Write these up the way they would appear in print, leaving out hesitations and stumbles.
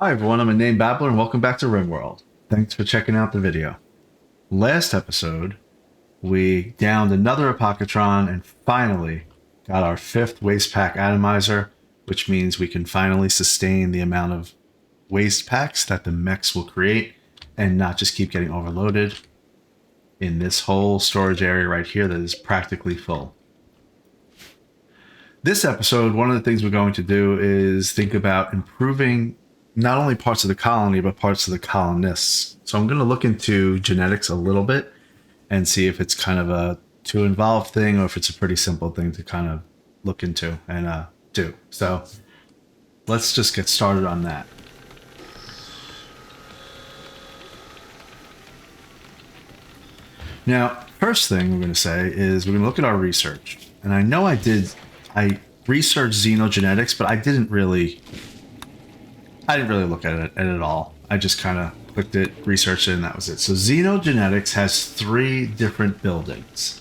Hi everyone, I'm a name babbler and welcome back to RimWorld. Thanks for checking out the video. Last episode, we downed another Apocatron and finally got our 5th waste pack atomizer, which means we can finally sustain the amount of waste packs that the mechs will create and not just keep getting overloaded in this whole storage area right here that is practically full. This episode, one of the things we're going to do is think about improving not only parts of the colony, but parts of the colonists. So I'm going to look into genetics a little bit and see if it's kind of a too involved thing or if it's a pretty simple thing to kind of look into and do. So let's just get started on that. Now, first thing we're going to say is we're going to look at our research. And I know I researched xenogenetics, but I didn't really look at it at all. I just kind of clicked it, researched it, and that was it. So xenogenetics has 3 different buildings.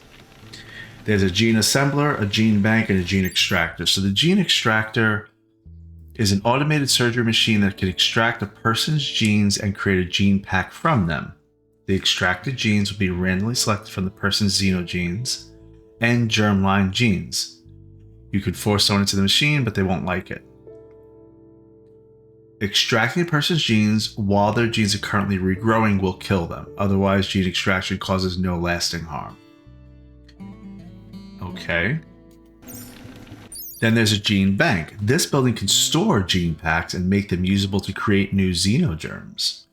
There's a gene assembler, a gene bank, and a gene extractor. So the gene extractor is an automated surgery machine that can extract a person's genes and create a gene pack from them. The extracted genes will be randomly selected from the person's xenogenes and germline genes. You could force someone into the machine, but they won't like it. Extracting a person's genes while their genes are currently regrowing will kill them. Otherwise, gene extraction causes no lasting harm. Okay. Then there's a gene bank. This building can store gene packs and make them usable to create new xenogerms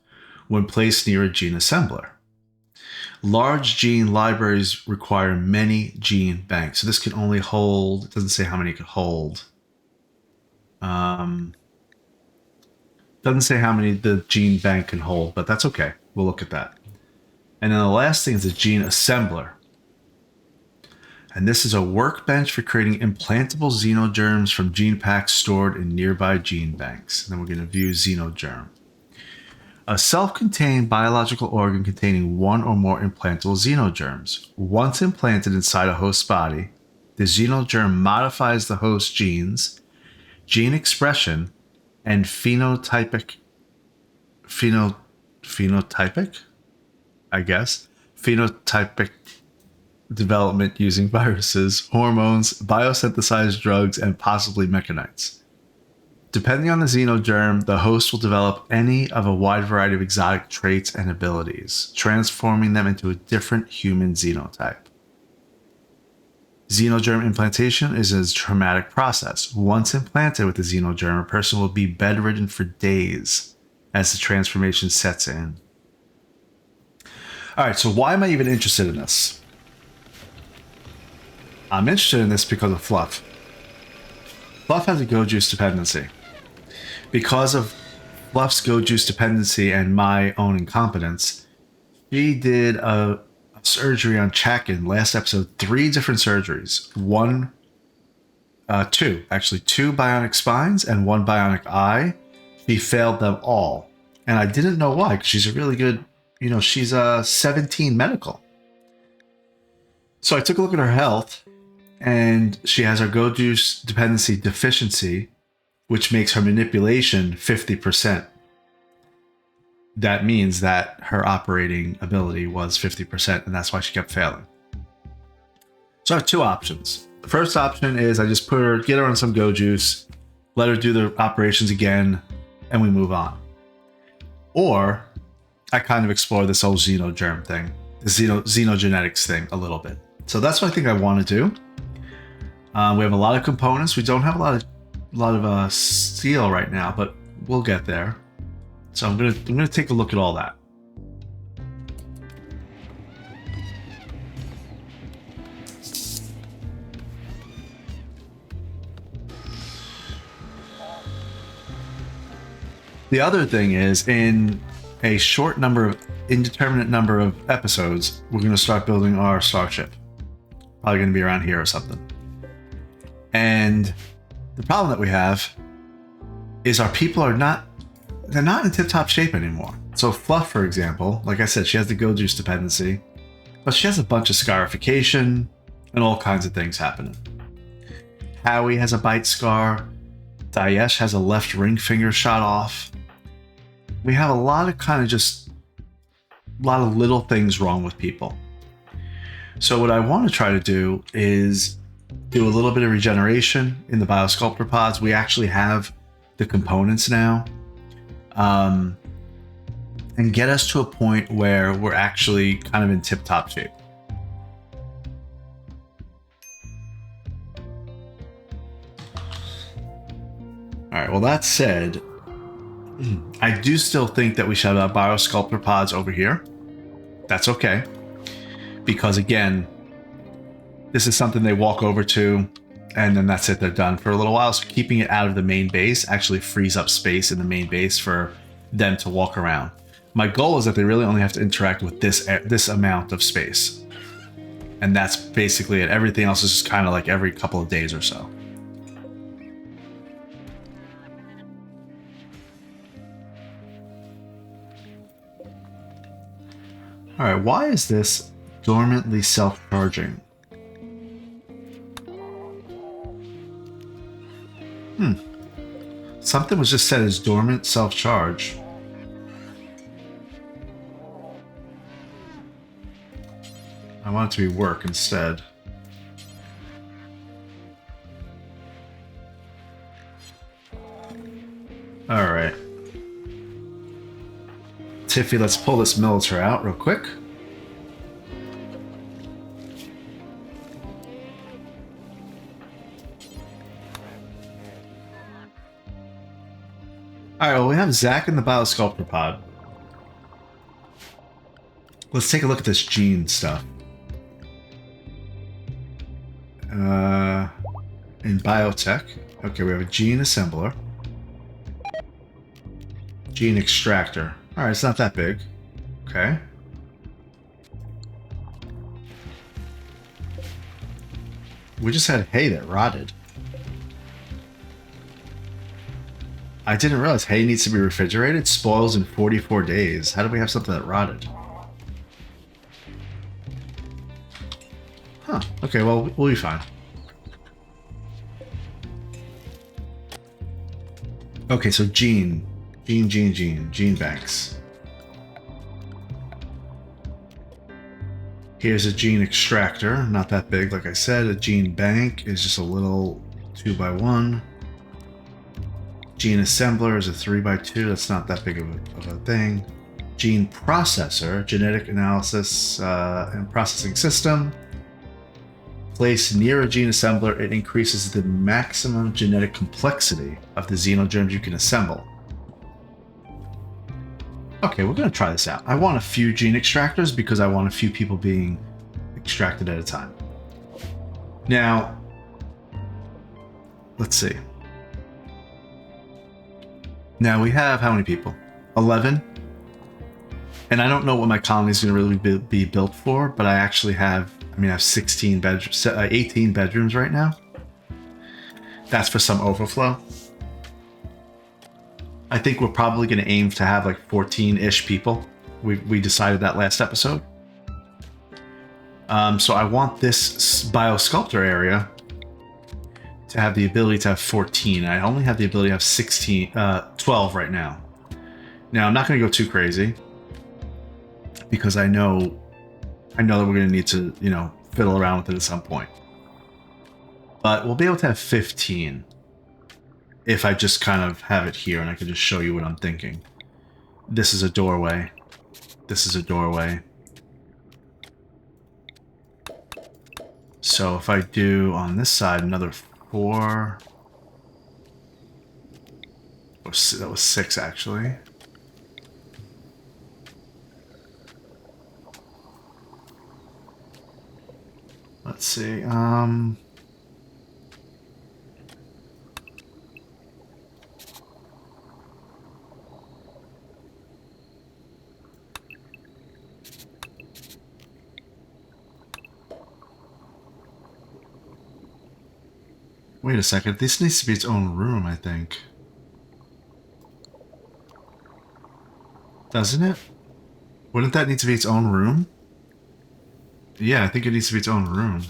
when placed near a gene assembler. Large gene libraries require many gene banks. So this can only hold, it doesn't say how many it could hold. Doesn't say how many the gene bank can hold, but that's okay. We'll look at that. And then the last thing is the gene assembler. And this is a workbench for creating implantable xenogerms from gene packs stored in nearby gene banks. And then we're going to view xenogerm. A self-contained biological organ containing 1 or more implantable xenogerms. Once implanted inside a host body, the xenogerm modifies the host genes, gene expression, and phenotypic, phenotypic development using viruses, hormones, biosynthesized drugs, and possibly mechanites. Depending on the xenogerm, the host will develop any of a wide variety of exotic traits and abilities, transforming them into a different human xenotype. Xenogerm implantation is a traumatic process. Once implanted with the xenogerm, a person will be bedridden for days as the transformation sets in. All right, so why am I even interested in this? I'm interested in this because of Fluff. Fluff has a Go Juice dependency. Because of Fluff's Go Juice dependency and my own incompetence, she did a surgery on Chakin last episode. 3 different surgeries. 2 bionic spines and 1 bionic eye. She failed them all. And I didn't know why, because she's a really good, she's a 17 medical. So I took a look at her health, and she has her Go Juice dependency deficiency, which makes her manipulation 50%. That means that her operating ability was 50%, and that's why she kept failing. So I have 2 options. The first option is I just get her on some Go Juice, let her do the operations again, and we move on. Or I kind of explore this whole xenogerm thing, the xenogenetics thing a little bit. So that's what I think I want to do. We have a lot of components. We don't have a lot of steel right now, but we'll get there. So I'm gonna take a look at all that. The other thing is, in a indeterminate number of episodes, we're going to start building our starship. Probably going to be around here or something. And the problem that we have is our people they're not in tip-top shape anymore. So Fluff, for example, like I said, she has the Go Juice dependency, but she has a bunch of scarification and all kinds of things happening. Howie has a bite scar. Daesh has a left ring finger shot off. we have a lot of kind of just a lot of little things wrong with people. So what I want to try to do is do a little bit of regeneration in the Biosculptor pods. We actually have the components now. And get us to a point where we're actually kind of in tip-top shape. All right, well, that said, I do still think that we should have Biosculptor pods over here. That's okay. Because again, this is something they walk over to, and then that's it, they're done for a little while. So keeping it out of the main base actually frees up space in the main base for them to walk around. My goal is that they really only have to interact with this amount of space. And that's basically it. Everything else is just kind of like every couple of days or so. All right, why is this dormantly self-charging? Something was just set as dormant self-charge. I want it to be work instead. All right. Tiffy, let's pull this military out real quick. All right, well, we have Zach in the Biosculptor pod. Let's take a look at this gene stuff. In biotech, okay, we have a gene assembler, gene extractor. All right, it's not that big. Okay. We just had hay that rotted. I didn't realize hay needs to be refrigerated. Spoils in 44 days. How do we have something that rotted? Huh. Okay, well, we'll be fine. Okay, so gene banks. Here's a gene extractor, not that big, like I said. A gene bank is just a little 2x1. Gene assembler is a 3x2. That's not that big of a thing. Gene processor, genetic analysis and processing system. Placed near a gene assembler, it increases the maximum genetic complexity of the xenogerms you can assemble. Okay, we're going to try this out. I want a few gene extractors because I want a few people being extracted at a time. Now, let's see. Now we have how many people? 11. And I don't know what my colony is going to really be built for, but I actually have, I have 16 bedrooms, 18 bedrooms right now. That's for some overflow. I think we're probably going to aim to have like 14-ish people. We decided that last episode. So I want this biosculptor area to have the ability to have 14. I only have the ability to have 12 right now. Now I'm not going to go too crazy because I know that we're going to need to, fiddle around with it at some point. But we'll be able to have 15 if I just kind of have it here and I can just show you what I'm thinking. This is a doorway. This is a doorway. So if I do on this side another 4, or that was 6 actually. Let's see. Wait a second. This needs to be its own room, I think. Doesn't it? Wouldn't that need to be its own room? Yeah, I think it needs to be its own room.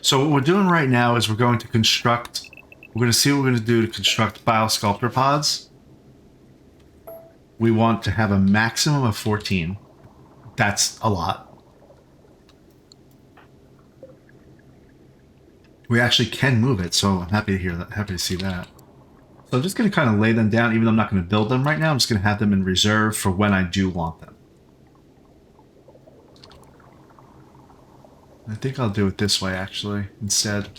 So what we're doing right now is we're going to see what we're going to do to construct biosculptor pods. we want to have a maximum of 14. That's a lot. We actually can move it, so I'm happy to hear that. Happy to see that. So I'm just going to kind of lay them down, even though I'm not going to build them right now. I'm just going to have them in reserve for when I do want them. I think I'll do it this way, actually, instead.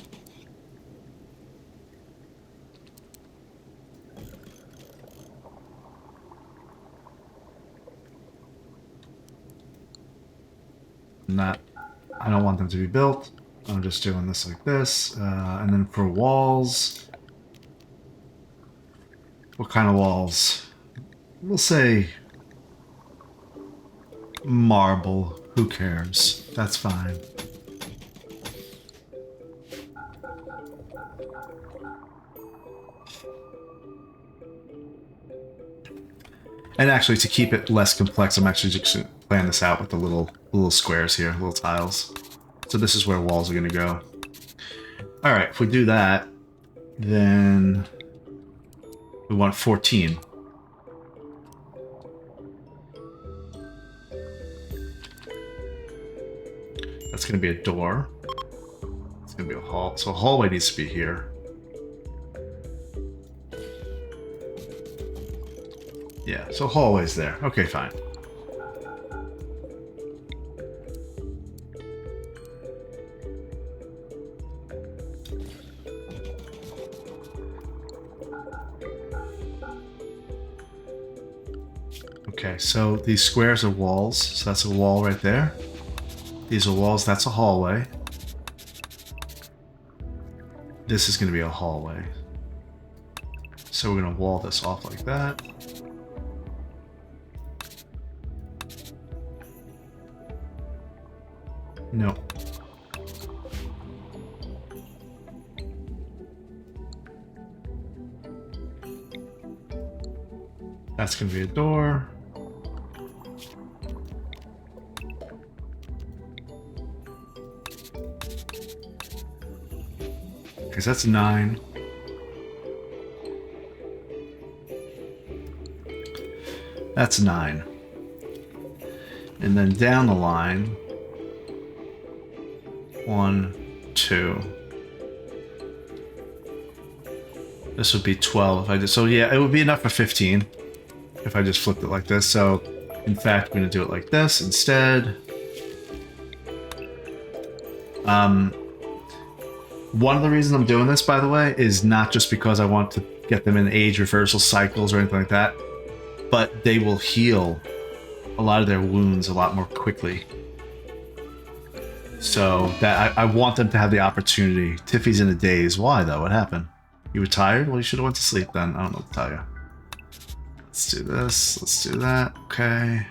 I don't want them to be built. I'm just doing this like this. And then for walls, what kind of walls? We'll say marble. Who cares? That's fine. And actually, to keep it less complex, I'm actually just going to plan this out with the little squares here, little tiles. So this is where walls are going to go. All right, if we do that, then we want 14. That's going to be a door. It's going to be a hall. So a hallway needs to be here. Yeah, so hallway's there. Okay, fine. Okay, so these squares are walls. So that's a wall right there. These are walls. That's a hallway. This is going to be a hallway. So we're going to wall this off like that. No. That's going to be a door. Because that's 9. That's 9. And then down the line, 1, 2. This would be 12 if I did. So yeah, it would be enough for 15 if I just flipped it like this. So in fact, I'm going to do it like this instead. One of the reasons I'm doing this, by the way, is not just because I want to get them in age reversal cycles or anything like that, but they will heal a lot of their wounds a lot more quickly. So that I want them to have the opportunity. Tiffy's in a daze. Why though? What happened? You were tired? Well, you should have went to sleep then. I don't know what to tell you. Let's do this. Let's do that. Okay.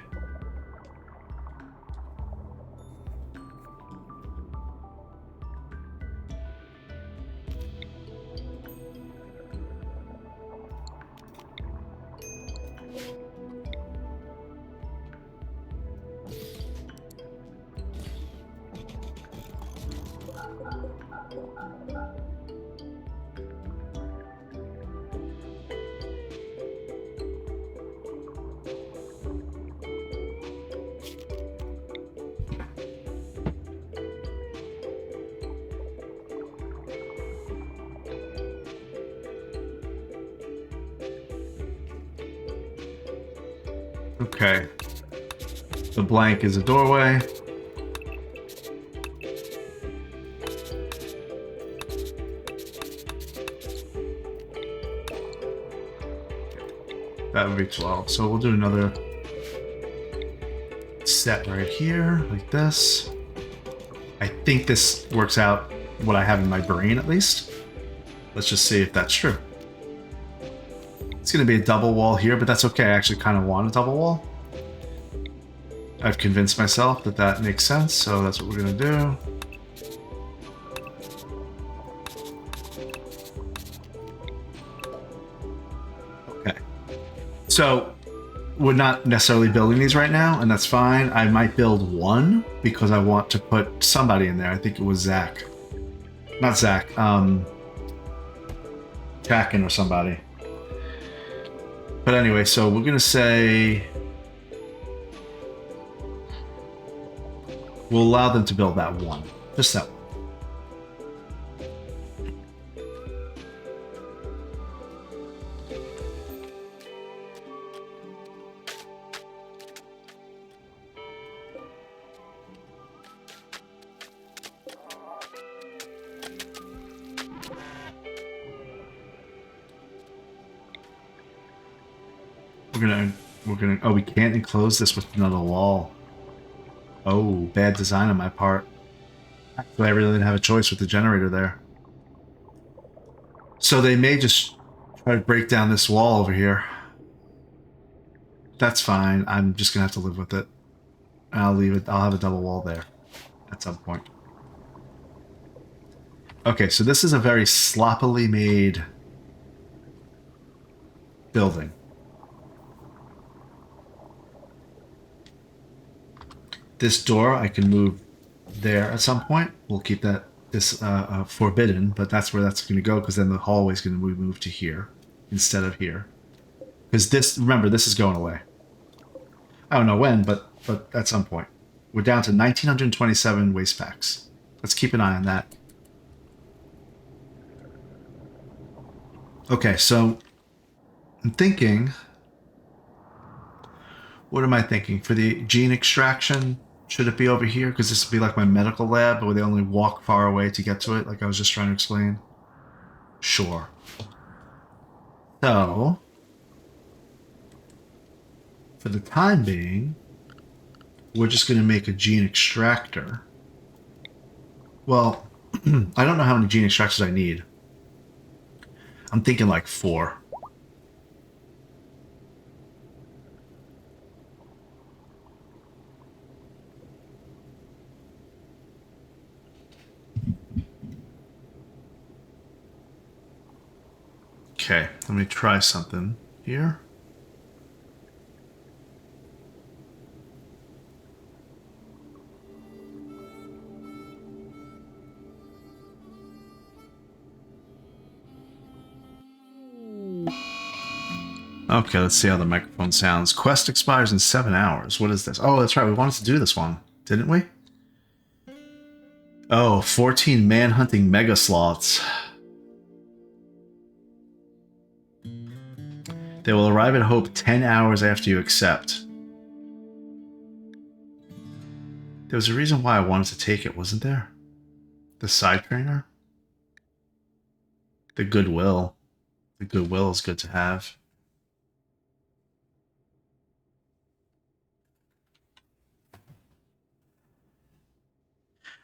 Okay. The blank is a doorway. That would be 12. So we'll do another set right here, like this. I think this works out what I have in my brain, at least. Let's just see if that's true. It's going to be a double wall here, but that's okay. I actually kind of want a double wall. I've convinced myself that that makes sense, so that's what we're going to do. Okay. So we're not necessarily building these right now, and that's fine. I might build one because I want to put somebody in there. I think it was Zach. Not Zach. Jacken or somebody. But anyway, so we're gonna say we'll allow them to build that one, just that one. We're gonna. Oh, we can't enclose this with another wall. Oh, bad design on my part. Actually, I really didn't have a choice with the generator there. So they may just try to break down this wall over here. That's fine. I'm just gonna have to live with it. I'll leave it. I'll have a double wall there at some point. Okay, so this is a very sloppily made building. This door I can move there at some point. We'll keep this forbidden, but that's where that's going to go because then the hallway is going to move to here instead of here. Because this, remember, this is going away. I don't know when, but at some point. We're down to 1,927 waste packs. Let's keep an eye on that. Okay, so I'm thinking. What am I thinking? For the gene extraction, should it be over here? Because this would be like my medical lab, where they only walk far away to get to it, like I was just trying to explain. Sure. So, for the time being, we're just going to make a gene extractor. Well, I don't know how many gene extractors I need. I'm thinking like 4. Okay, let me try something here. Okay, let's see how the microphone sounds. Quest expires in 7 hours. What is this? Oh, that's right. We wanted to do this one, didn't we? Oh, 14 man-hunting mega sloths. They will arrive at Hope 10 hours after you accept. There was a reason why I wanted to take it, wasn't there? The side trainer? The goodwill. The goodwill is good to have.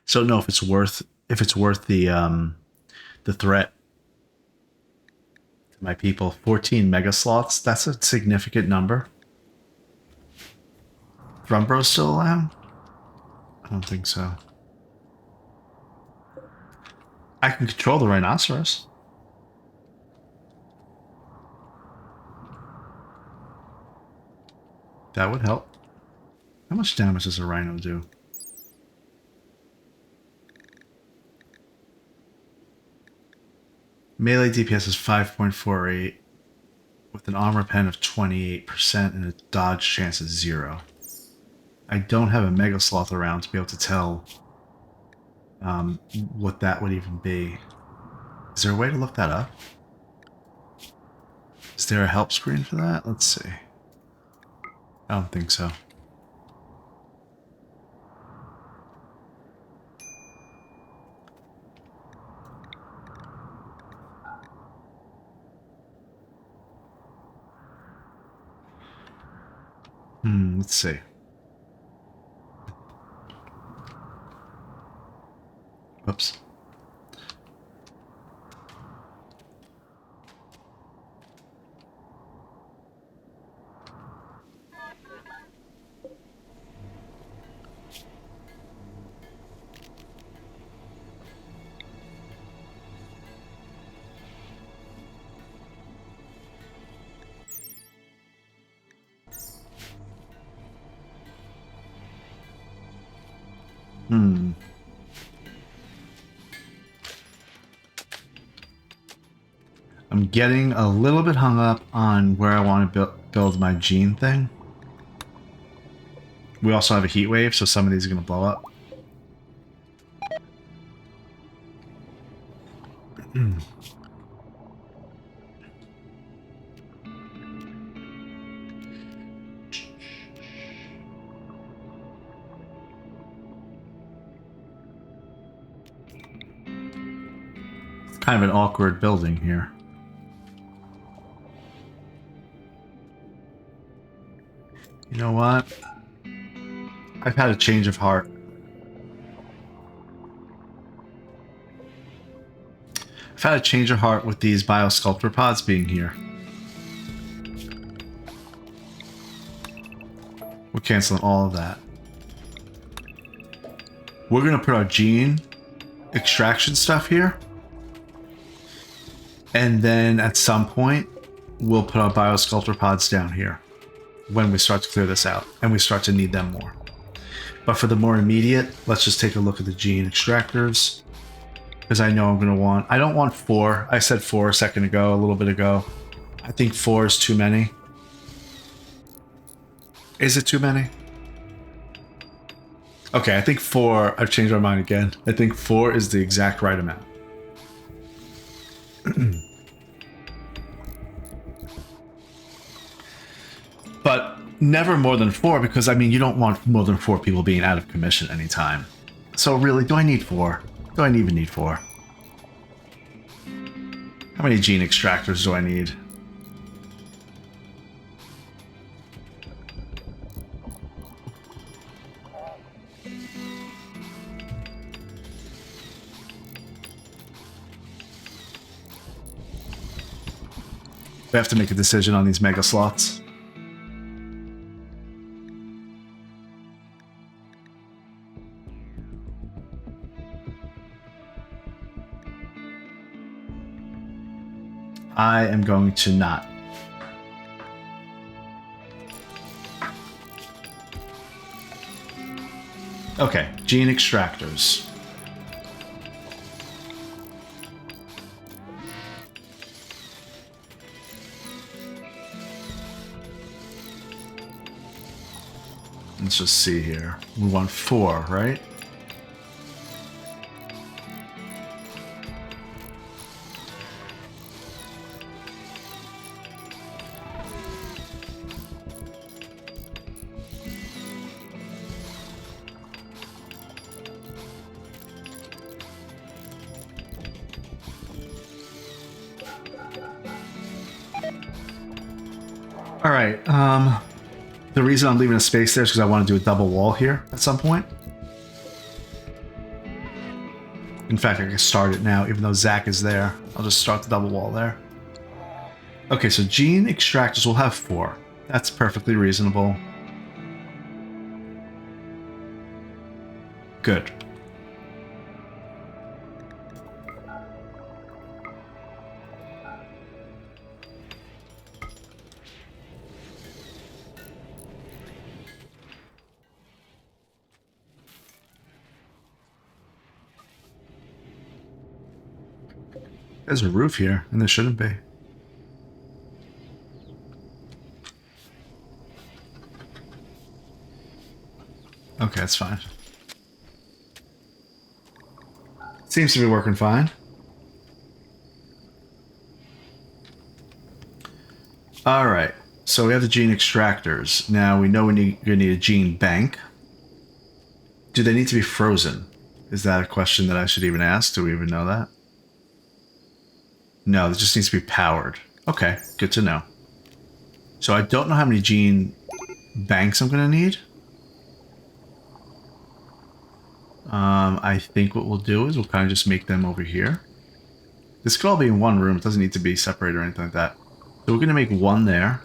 So no, if it's worth the threat to my people. 14 mega slots. That's a significant number. Rumbro's still around? I don't think so. I can control the rhinoceros. That would help. How much damage does a rhino do? Melee DPS is 5.48 with an armor pen of 28% and a dodge chance of 0. I don't have a Mega Sloth around to be able to tell what that would even be. Is there a way to look that up? Is there a help screen for that? Let's see. I don't think so. Let's see. Oops. I'm I'm getting a little bit hung up on where I want to build my gene thing. We also have a heat wave, so some of these are going to blow up. It's kind of an awkward building here. You know what? I've had a change of heart. I've had a change of heart with these biosculptor pods being here. We're canceling all of that. We're going to put our gene extraction stuff here. And then at some point, we'll put our biosculptor pods down here when we start to clear this out and we start to need them more. But for the more immediate, let's just take a look at the gene extractors. Because I know I'm going to want... I don't want 4. I said 4 a second ago, a little bit ago. I think 4 is too many. Is it too many? Okay, I think 4... I've changed my mind again. I think 4 is the exact right amount. But never more than 4, because, I mean, you don't want more than 4 people being out of commission anytime. So really, do I need 4? Do I even need 4? How many gene extractors do I need? We have to make a decision on these mega slots. I am going to not. Okay, gene extractors. Let's just see here. We want 4, right? All right. The reason I'm leaving a space there is because I want to do a double wall here at some point. In fact, I can start it now, even though Zach is there. I'll just start the double wall there. Okay, so gene extractors will have 4. That's perfectly reasonable. Good. There's a roof here, and there shouldn't be. Okay, that's fine. Seems to be working fine. All right, so we have the gene extractors. Now we know we're gonna need a gene bank. Do they need to be frozen? Is that a question that I should even ask? Do we even know that? No, it just needs to be powered. Okay, good to know. So I don't know how many gene banks I'm going to need. I think what we'll do is we'll kind of just make them over here. This could all be in one room. It doesn't need to be separated or anything like that. So we're going to make one there.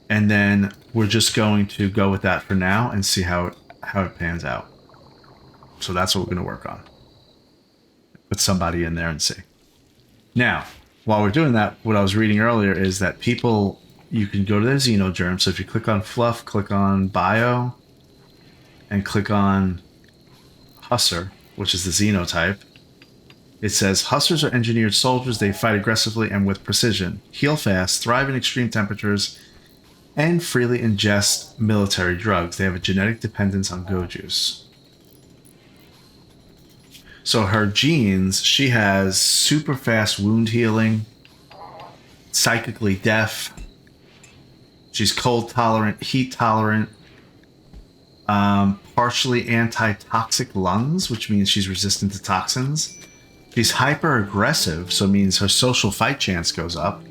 And then we're just going to go with that for now and see how it pans out. So that's what we're going to work on. Put somebody in there and see. Now, while we're doing that, what I was reading earlier is that people, you can go to their xenogerm. So if you click on Fluff, click on Bio, and click on Husser, which is the xenotype, It says Hussars are engineered soldiers. They fight aggressively and with precision, heal fast, thrive in extreme temperatures, and freely ingest military drugs. They have a genetic dependence on go juice. So her genes, she has super fast wound healing, psychically deaf. She's cold tolerant, heat tolerant, partially anti-toxic lungs, which means she's resistant to toxins. She's hyper aggressive, so it means her social fight chance goes up.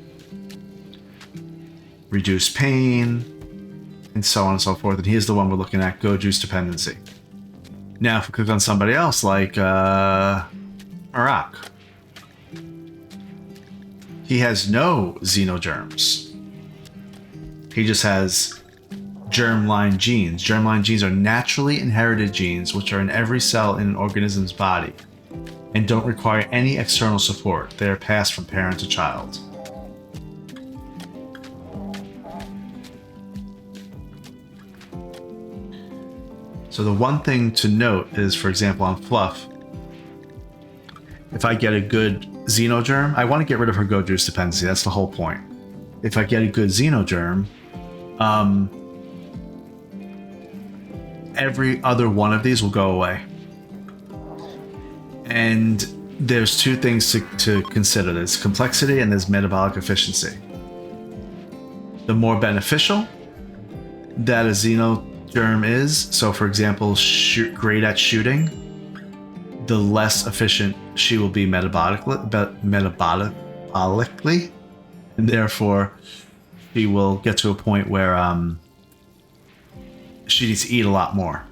Reduced pain, and so on and so forth. And here's the one we're looking at, go juice dependency. Now, if we click on somebody else, like Marak, he has no xenogerms. He just has germline genes. Germline genes are naturally inherited genes which are in every cell in an organism's body and don't require any external support. They are passed from parent to child. So the one thing to note is, for example, on Fluff, if I get a good xenogerm, I want to get rid of her go juice dependency. That's the whole point. If I get a good xenogerm, every other one of these will go away. And there's two things to consider. There's complexity and there's metabolic efficiency. The more beneficial that a xenogerm is, so for example, great at shooting, the less efficient she will be metabolically, and therefore she will get to a point where she needs to eat a lot more.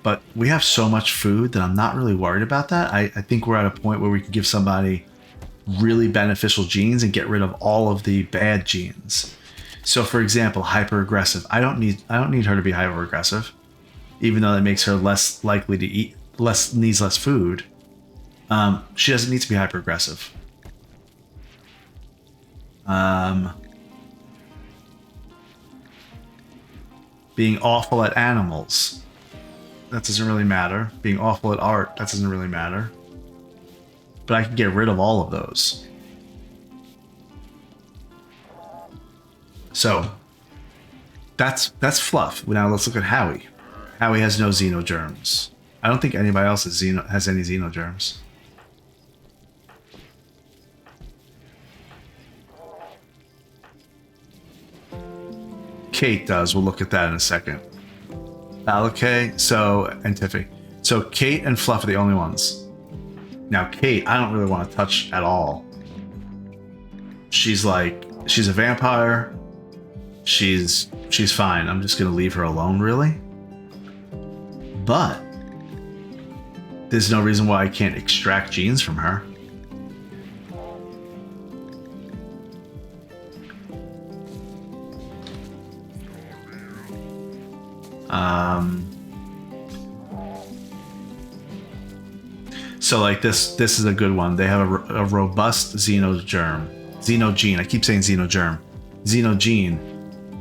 But we have so much food that I'm not really worried about that. I think we're at a point where we can give somebody really beneficial genes and get rid of all of the bad genes. So for example, hyper aggressive. I don't need her to be hyper aggressive, even though that makes her less likely to eat, needs less food. She doesn't need to be hyper aggressive. Being awful at animals, that doesn't really matter. Being awful at art, that doesn't really matter. But I can get rid of all of those. So that's Fluff. Now let's look at Howie. Howie has no xenogerms. I don't think anybody else has any xenogerms. Kate does. We'll look at that in a second. Alake, and Tiffy. So Kate and Fluff are the only ones. Now Kate, I don't really want to touch at all. She's a vampire. She's fine. I'm just gonna leave her alone, really. But there's no reason why I can't extract genes from her. So like this is a good one. They have a robust xenogene. I keep saying xenogerm. Xenogene.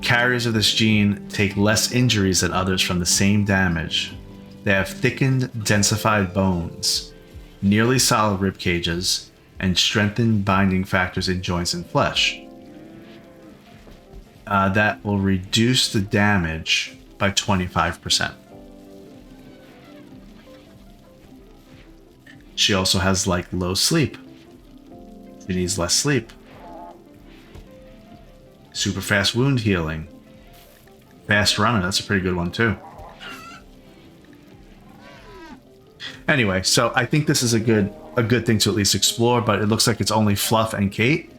Carriers of this gene take less injuries than others from the same damage. They have thickened, densified bones, nearly solid rib cages, and strengthened binding factors in joints and flesh. That will reduce the damage by 25%. She also has low sleep. She needs less sleep. Super fast wound healing. Fast runner, that's a pretty good one too. Anyway, so I think this is a good thing to at least explore, but it looks like it's only Fluff and Kate.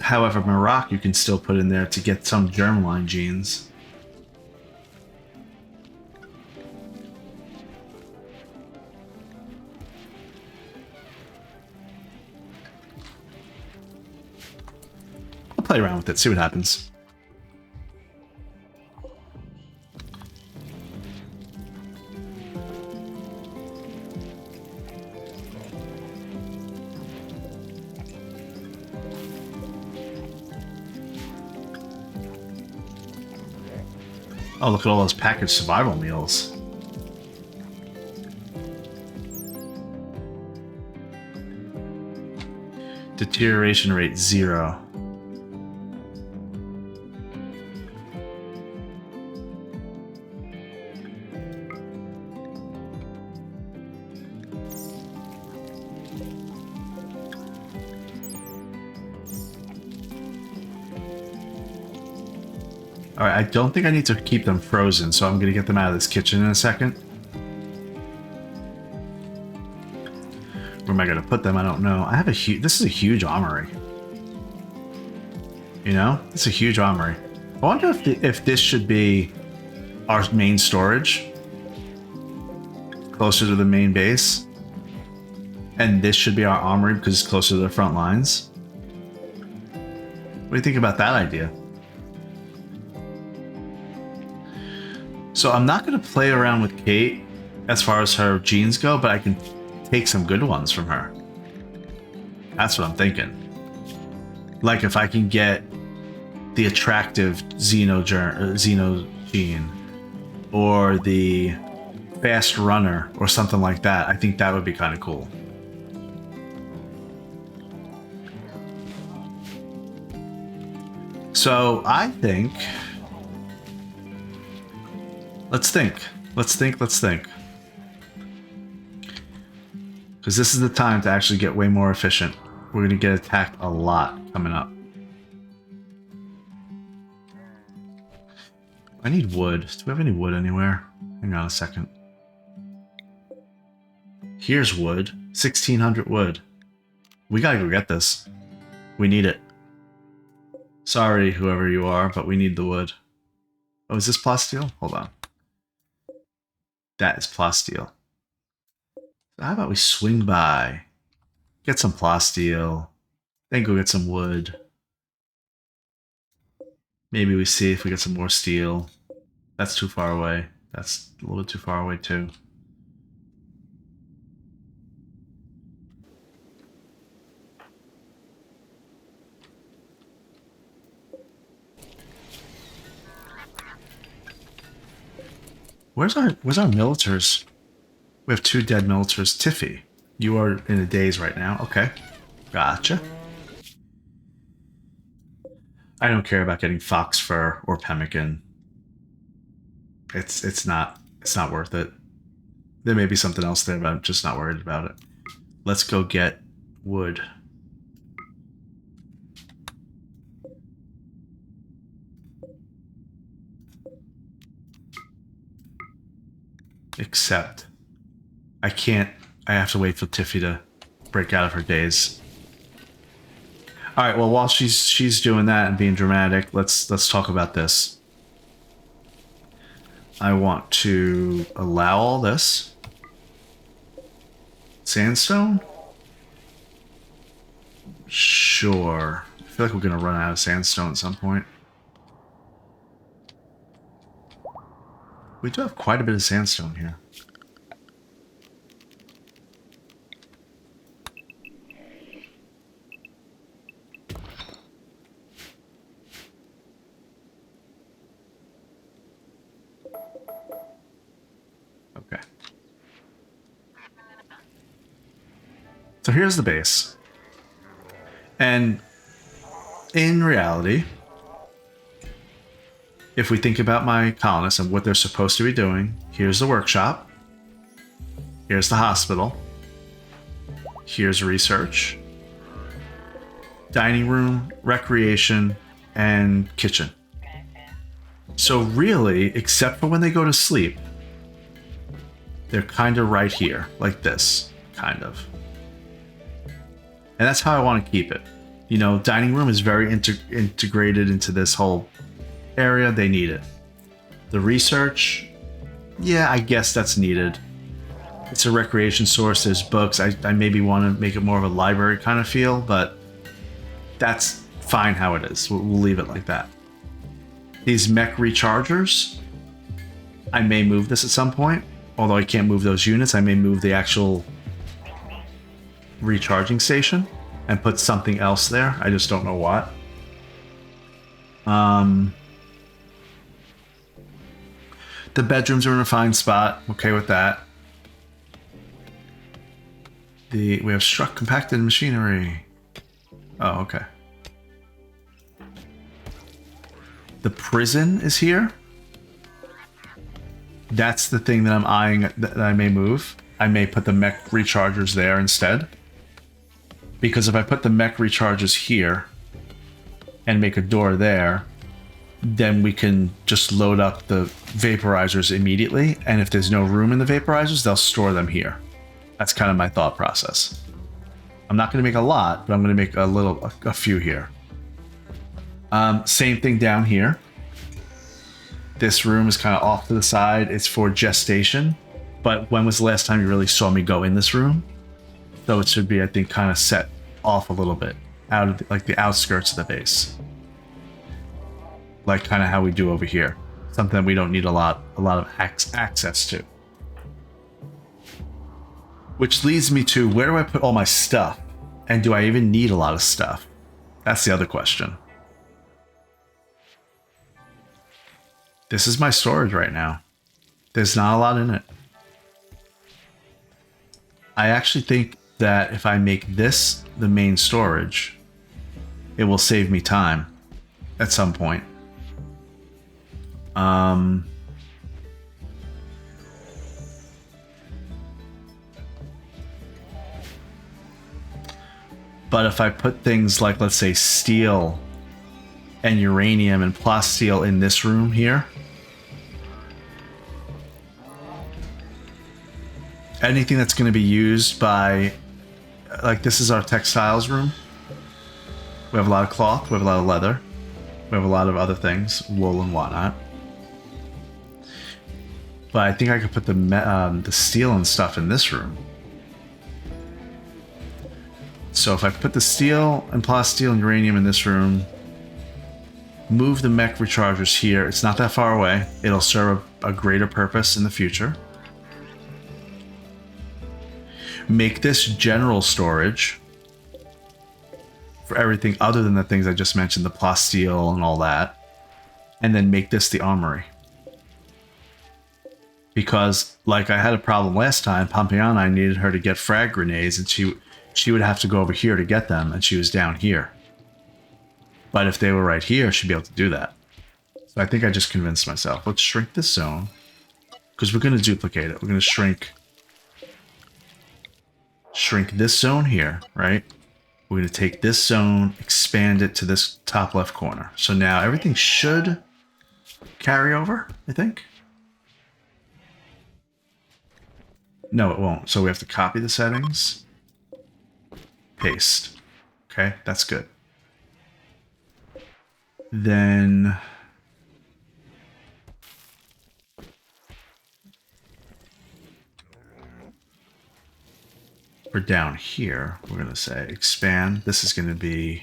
However, Marak you can still put in there to get some germline genes. I'll play around with it, see what happens. Oh, look at all those packaged survival meals. Deterioration rate 0. Alright, I don't think I need to keep them frozen, so I'm going to get them out of this kitchen in a second. Where am I going to put them? I don't know. I have a huge... This is a huge armory. You know? It's a huge armory. I wonder if this should be our main storage. Closer to the main base. And this should be our armory because it's closer to the front lines. What do you think about that idea? So I'm not going to play around with Kate as far as her genes go, but I can take some good ones from her. That's what I'm thinking. Like if I can get the attractive Xeno gene or the fast runner or something like that, I think that would be kind of cool. So I think... Let's think. Let's think. Because this is the time to actually get way more efficient. We're going to get attacked a lot coming up. I need wood. Do we have any wood anywhere? Hang on a second. Here's wood. 1,600 wood. We gotta go get this. We need it. Sorry, whoever you are, but we need the wood. Oh, is this plasteel? Hold on. That is plasteel. So how about we swing by, get some plasteel, then go get some wood. Maybe we see if we get some more steel. That's too far away. That's a little bit too far away too. Where's our militars? We have 2 dead militars. Tiffy, you are in a daze right now. Okay, gotcha. I don't care about getting fox fur or pemmican. It's not worth it. There may be something else there, but I'm just not worried about it. Let's go get wood. Except I can't. I have to wait for Tiffy to break out of her daze. All right. Well, while she's doing that and being dramatic, let's talk about this. I want to allow all this sandstone. Sure. I feel like we're gonna run out of sandstone at some point. We do have quite a bit of sandstone here. Okay. So here's the base. And in reality, if we think about my colonists and what they're supposed to be doing, here's the workshop. Here's the hospital. Here's research. Dining room, recreation, and kitchen. So really, except for when they go to sleep, they're kind of right here, like this, kind of. And that's how I want to keep it. You know, dining room is very integrated into this whole area. They need it. The research, yeah, I guess that's needed. It's a recreation source. There's books. I maybe want to make it more of a library kind of feel, but that's fine how it is. We'll leave it like that. These mech rechargers, I may move this at some point. Although I can't move those units, I may move the actual recharging station and put something else there. I just don't know what. The bedrooms are in a fine spot. Okay with that. We have struck compacted machinery. Oh, okay. The prison is here. That's the thing that I'm eyeing that I may move. I may put the mech rechargers there instead. Because if I put the mech rechargers here and make a door there, then we can just load up the vaporizers immediately. And if there's no room in the vaporizers, they'll store them here. That's kind of my thought process. I'm not going to make a lot, but I'm going to make a few here. Same thing down here. This room is kind of off to the side. It's for gestation. But when was the last time you really saw me go in this room? So it should be, I think, kind of set off a little bit. Out of like the outskirts of the base. Like kind of how we do over here. Something we don't need a lot of access to. Which leads me to, where do I put all my stuff? And do I even need a lot of stuff? That's the other question. This is my storage right now. There's not a lot in it. I actually think that if I make this the main storage, it will save me time at some point. But if I put things like, let's say, steel and uranium and plasteel in this room here, anything that's going to be used by, like, this is our textiles room. We have a lot of cloth, we have a lot of leather, we have a lot of other things, wool and whatnot. But I think I could put the steel and stuff in this room. So if I put the steel and plasteel and uranium in this room, move the mech rechargers here, it's not that far away. It'll serve a greater purpose in the future. Make this general storage for everything other than the things I just mentioned, the plasteel and all that. And then make this the armory. Because, like I had a problem last time, Pompeana, I needed her to get frag grenades, and she would have to go over here to get them, and she was down here. But if they were right here, she'd be able to do that. So I think I just convinced myself. Let's shrink this zone. Because we're going to duplicate it. We're going to shrink this zone here, right? We're going to take this zone, expand it to this top left corner. So now everything should carry over, I think. No, it won't. So we have to copy the settings. Paste. Okay, that's good. Then for down here, we're going to say expand. This is going to be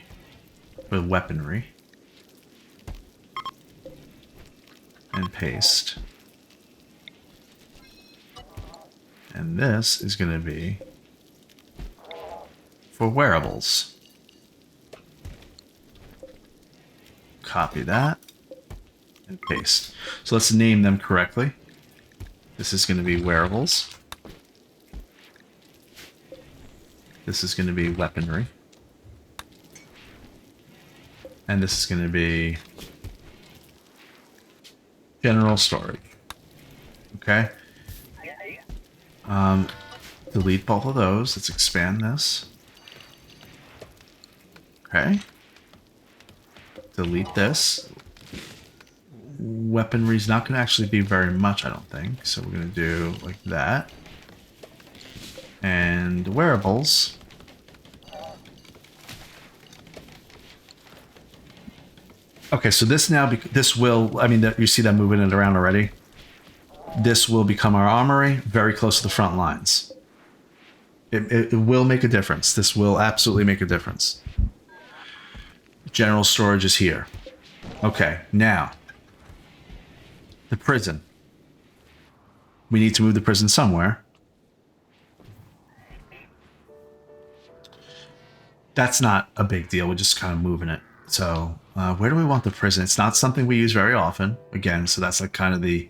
for weaponry. And paste. And this is going to be for wearables. Copy that and paste. So let's name them correctly. This is going to be wearables. This is going to be weaponry. And this is going to be general storage. Okay. Delete both of those. Let's expand this. Okay. Delete this. Weaponry is not going to actually be very much, I don't think. So we're going to do like that. And wearables. Okay, so this now, this will, I mean, you see that moving it around already? This will become our armory, very close to the front lines. It will make a difference. This will absolutely make a difference. General storage is here. Okay, now. The prison. We need to move the prison somewhere. That's not a big deal. We're just kind of moving it. So, where do we want the prison? It's not something we use very often. Again, so that's like kind of the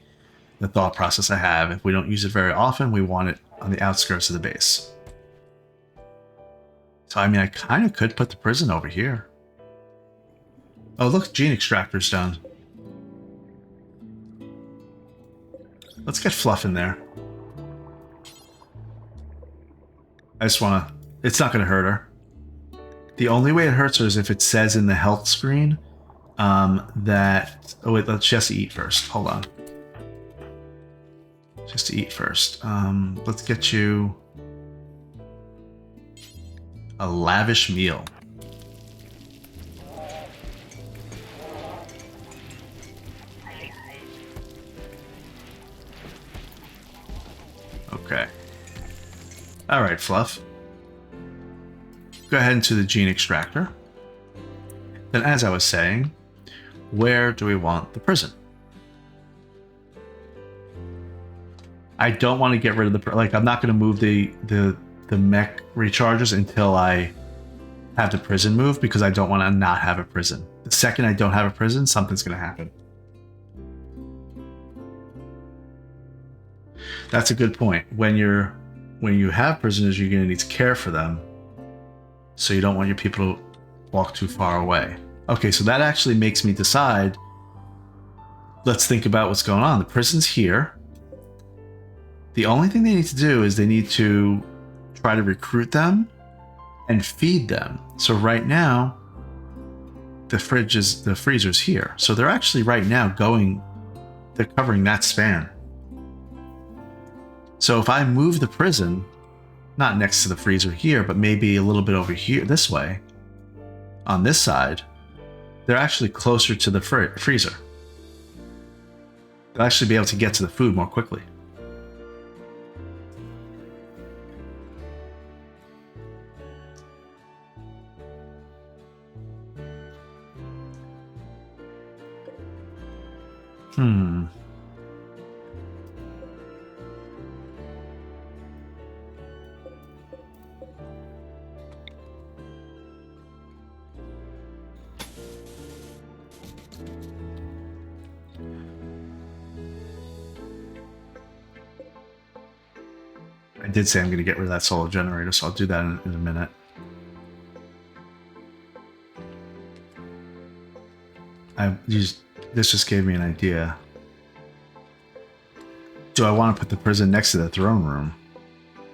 the thought process I have. If we don't use it very often, we want it on the outskirts of the base. So, I mean, I kind of could put the prison over here. Oh, look, gene extractor's done. Let's get Fluff in there. I just want to... It's not going to hurt her. The only way it hurts her is if it says in the health screen that... Oh, wait, let's just eat first. Hold on. Just to eat first. Let's get you a lavish meal. Okay. All right, Fluff. Go ahead into the gene extractor. Then, as I was saying, where do we want the prison? I don't want to get rid of the... Like, I'm not going to move the mech recharges until I have the prison moved, because I don't want to not have a prison. The second I don't have a prison, something's going to happen. That's a good point. When you have prisoners, you're going to need to care for them. So you don't want your people to walk too far away. Okay, so that actually makes me decide. Let's think about what's going on. The prison's here. The only thing they need to do is they need to try to recruit them and feed them. So right now, the freezer's here. So they're actually right now they're covering that span. So if I move the prison, not next to the freezer here, but maybe a little bit over here, this way, on this side, they're actually closer to the freezer. They'll actually be able to get to the food more quickly. I did say I'm going to get rid of that solar generator, so I'll do that in a minute. This just gave me an idea. Do I want to put the prison next to the throne room?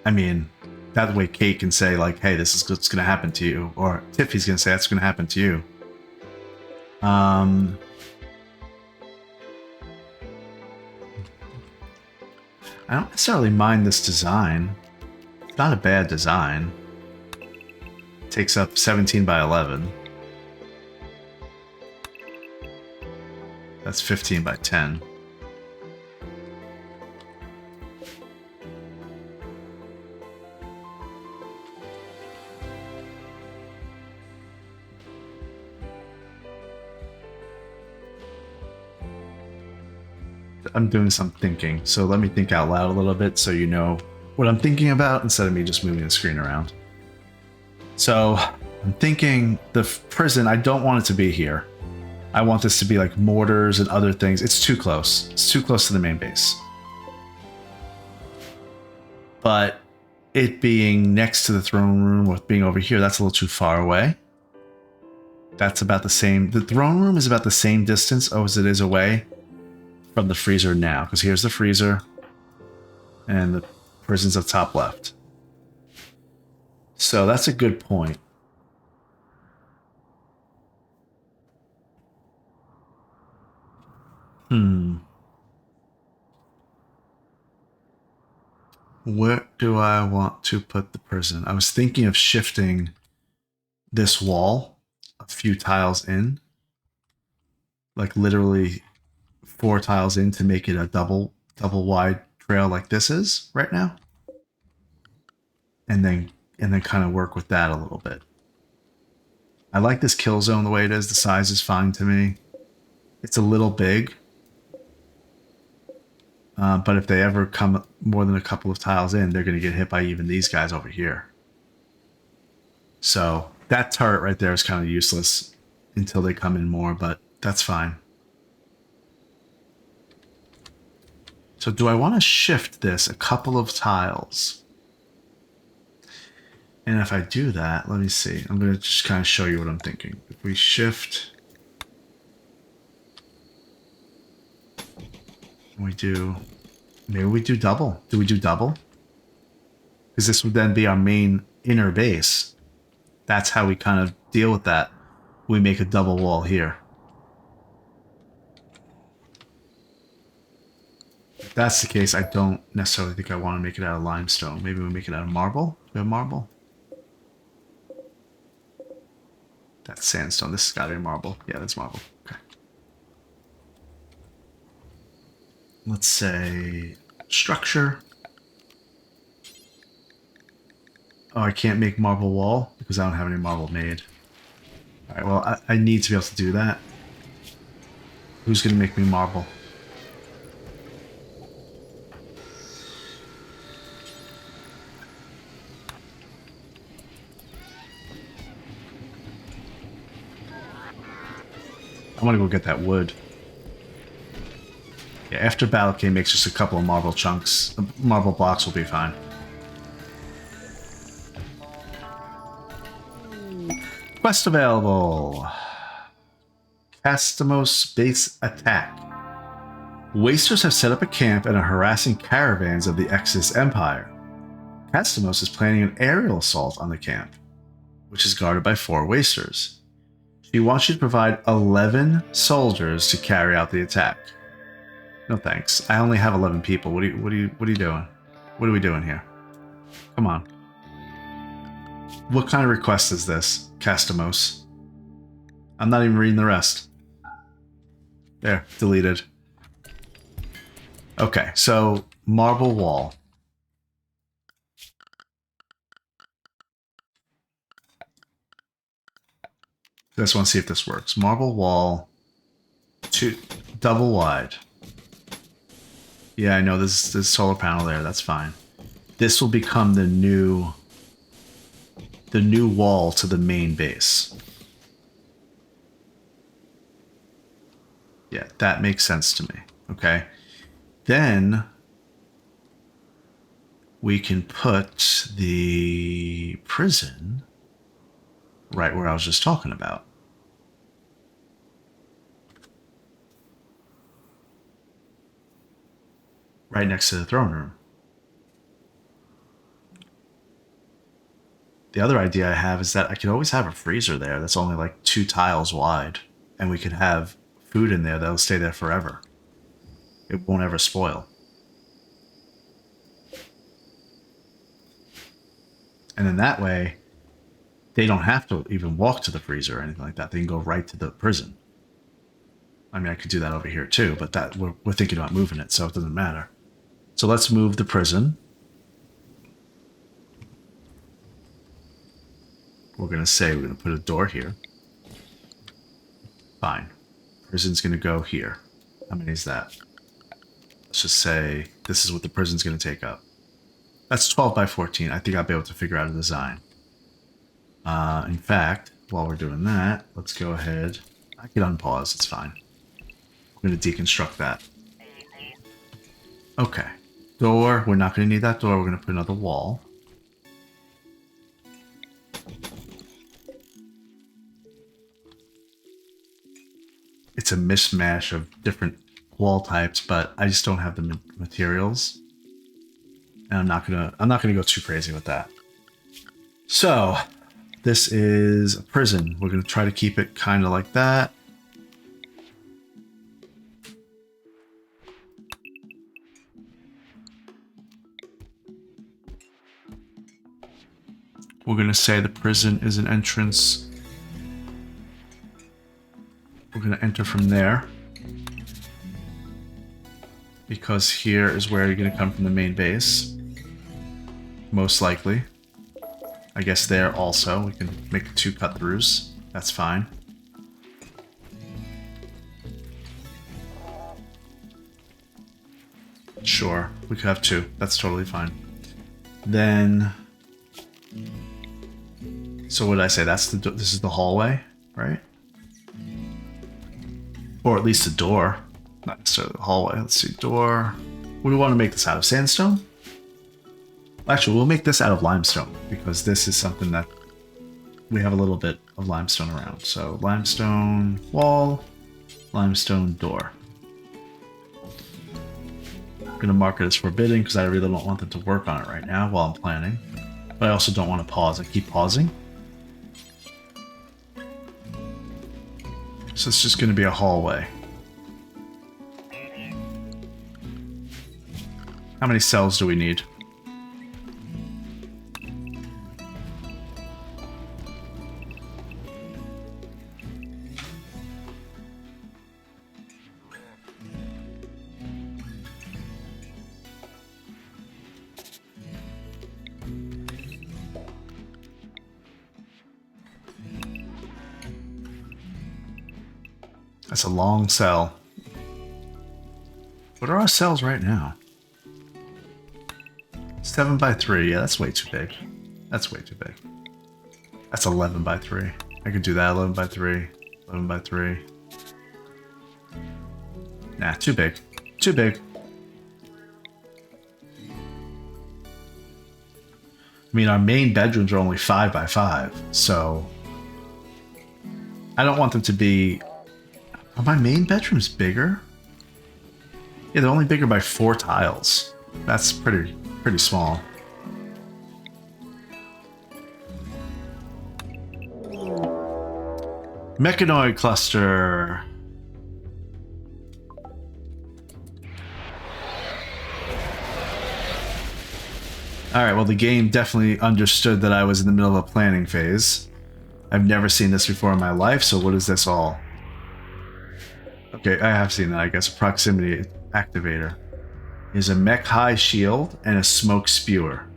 I mean, that way Kate can say, like, hey, this is what's going to happen to you. Or Tiffy's going to say, that's going to happen to you. I don't necessarily mind this design. It's not a bad design. It takes up 17 by 11. That's 15 by 10. I'm doing some thinking, so let me think out loud a little bit so you know what I'm thinking about instead of me just moving the screen around. So I'm thinking the prison, I don't want it to be here. I want this to be like mortars and other things. It's too close. It's too close to the main base. But it being next to the throne room with being over here, that's a little too far away. That's about the same. The throne room is about the same distance as it is away from the freezer now, because here's the freezer and the prison's up top left. So that's a good point. Where do I want to put the prison? I was thinking of shifting this wall a few tiles in, like literally 4 tiles in to make it a double wide trail like this is right now, and then kind of work with that a little bit. I like this kill zone the way it is. The size is fine to me. It's a little big, but if they ever come more than a couple of tiles in, they're going to get hit by even these guys over here. So that turret right there is kind of useless until they come in more, but that's fine. So do I want to shift this a couple of tiles? And if I do that, let me see. I'm going to just kind of show you what I'm thinking. If we shift, we do, maybe we do double. Do we do double? Because this would then be our main inner base. That's how we kind of deal with that. We make a double wall here. If that's the case, I don't necessarily think I want to make it out of limestone. Maybe we make it out of marble? We have marble? That's sandstone. This has got to be marble. Yeah, that's marble. Okay. Let's say structure. Oh, I can't make marble wall because I don't have any marble made. Alright, well, I need to be able to do that. Who's going to make me marble? I want to go get that wood. Yeah, after Battle King makes just a couple of marble chunks. Marble blocks will be fine. Quest available. Castimos base attack. Wasters have set up a camp and are harassing caravans of the Exodus Empire. Castimos is planning an aerial assault on the camp, which is guarded by 4 Wasters. She wants you to provide 11 soldiers to carry out the attack. No thanks. I only have 11 people. What are you doing? What are we doing here? Come on. What kind of request is this, Castimos? I'm not even reading the rest. There, deleted. Okay, so marble wall. I just want to see if this works. Marble wall, 2 double wide. Yeah, I know there's solar panel there. That's fine. This will become the new wall to the main base. Yeah, that makes sense to me. Okay. Then we can put the prison right where I was just talking about. Right next to the throne room. The other idea I have is that I could always have a freezer there that's only like 2 tiles wide, and we could have food in there that'll stay there forever. It won't ever spoil. And then that way, they don't have to even walk to the freezer or anything like that. They can go right to the prison. I mean, I could do that over here too, but that we're thinking about moving it, so it doesn't matter. So let's move the prison. We're going to say we're going to put a door here. Fine. Prison's going to go here. How many is that? Let's just say this is what the prison's going to take up. That's 12 by 14. I think I'll be able to figure out a design. In fact, while we're doing that, let's go ahead. I can unpause. It's fine. We're going to deconstruct that. Okay. Door. We're not going to need that door. We're going to put another wall. It's a mishmash of different wall types, but I just don't have the materials. And I'm not gonna go too crazy with that. So this is a prison. We're gonna try to keep it kind of like that. We're gonna say the prison is an entrance. We're going to enter from there, because here is where you're going to come from the main base. Most likely. I guess there also. We can make 2 cut-throughs. That's fine. Sure, we could have 2. That's totally fine. Then... So what did I say? This is the hallway, right? Or at least a door. Not necessarily the hallway. Let's see. Door. We want to make this out of sandstone. Actually, we'll make this out of limestone because this is something that we have a little bit of limestone around. So limestone wall, limestone door. I'm going to mark it as forbidden because I really don't want them to work on it right now while I'm planning. But I also don't want to pause. I keep pausing. So it's just going to be a hallway. How many cells do we need? That's a long cell. What are our cells right now? 7 by 3. Yeah, that's way too big. That's way too big. That's 11 by 3. I could do that. 11 by 3. 11 by 3. Nah, too big. Too big. I mean, our main bedrooms are only 5 by 5, so I don't want them to be... Are my main bedrooms bigger? Yeah, they're only bigger by 4 tiles. That's pretty small. Mechanoid cluster. Alright, well the game definitely understood that I was in the middle of a planning phase. I've never seen this before in my life, so what is this all? Okay, I have seen that, I guess. A proximity activator. Is a mech high shield and a smoke spewer.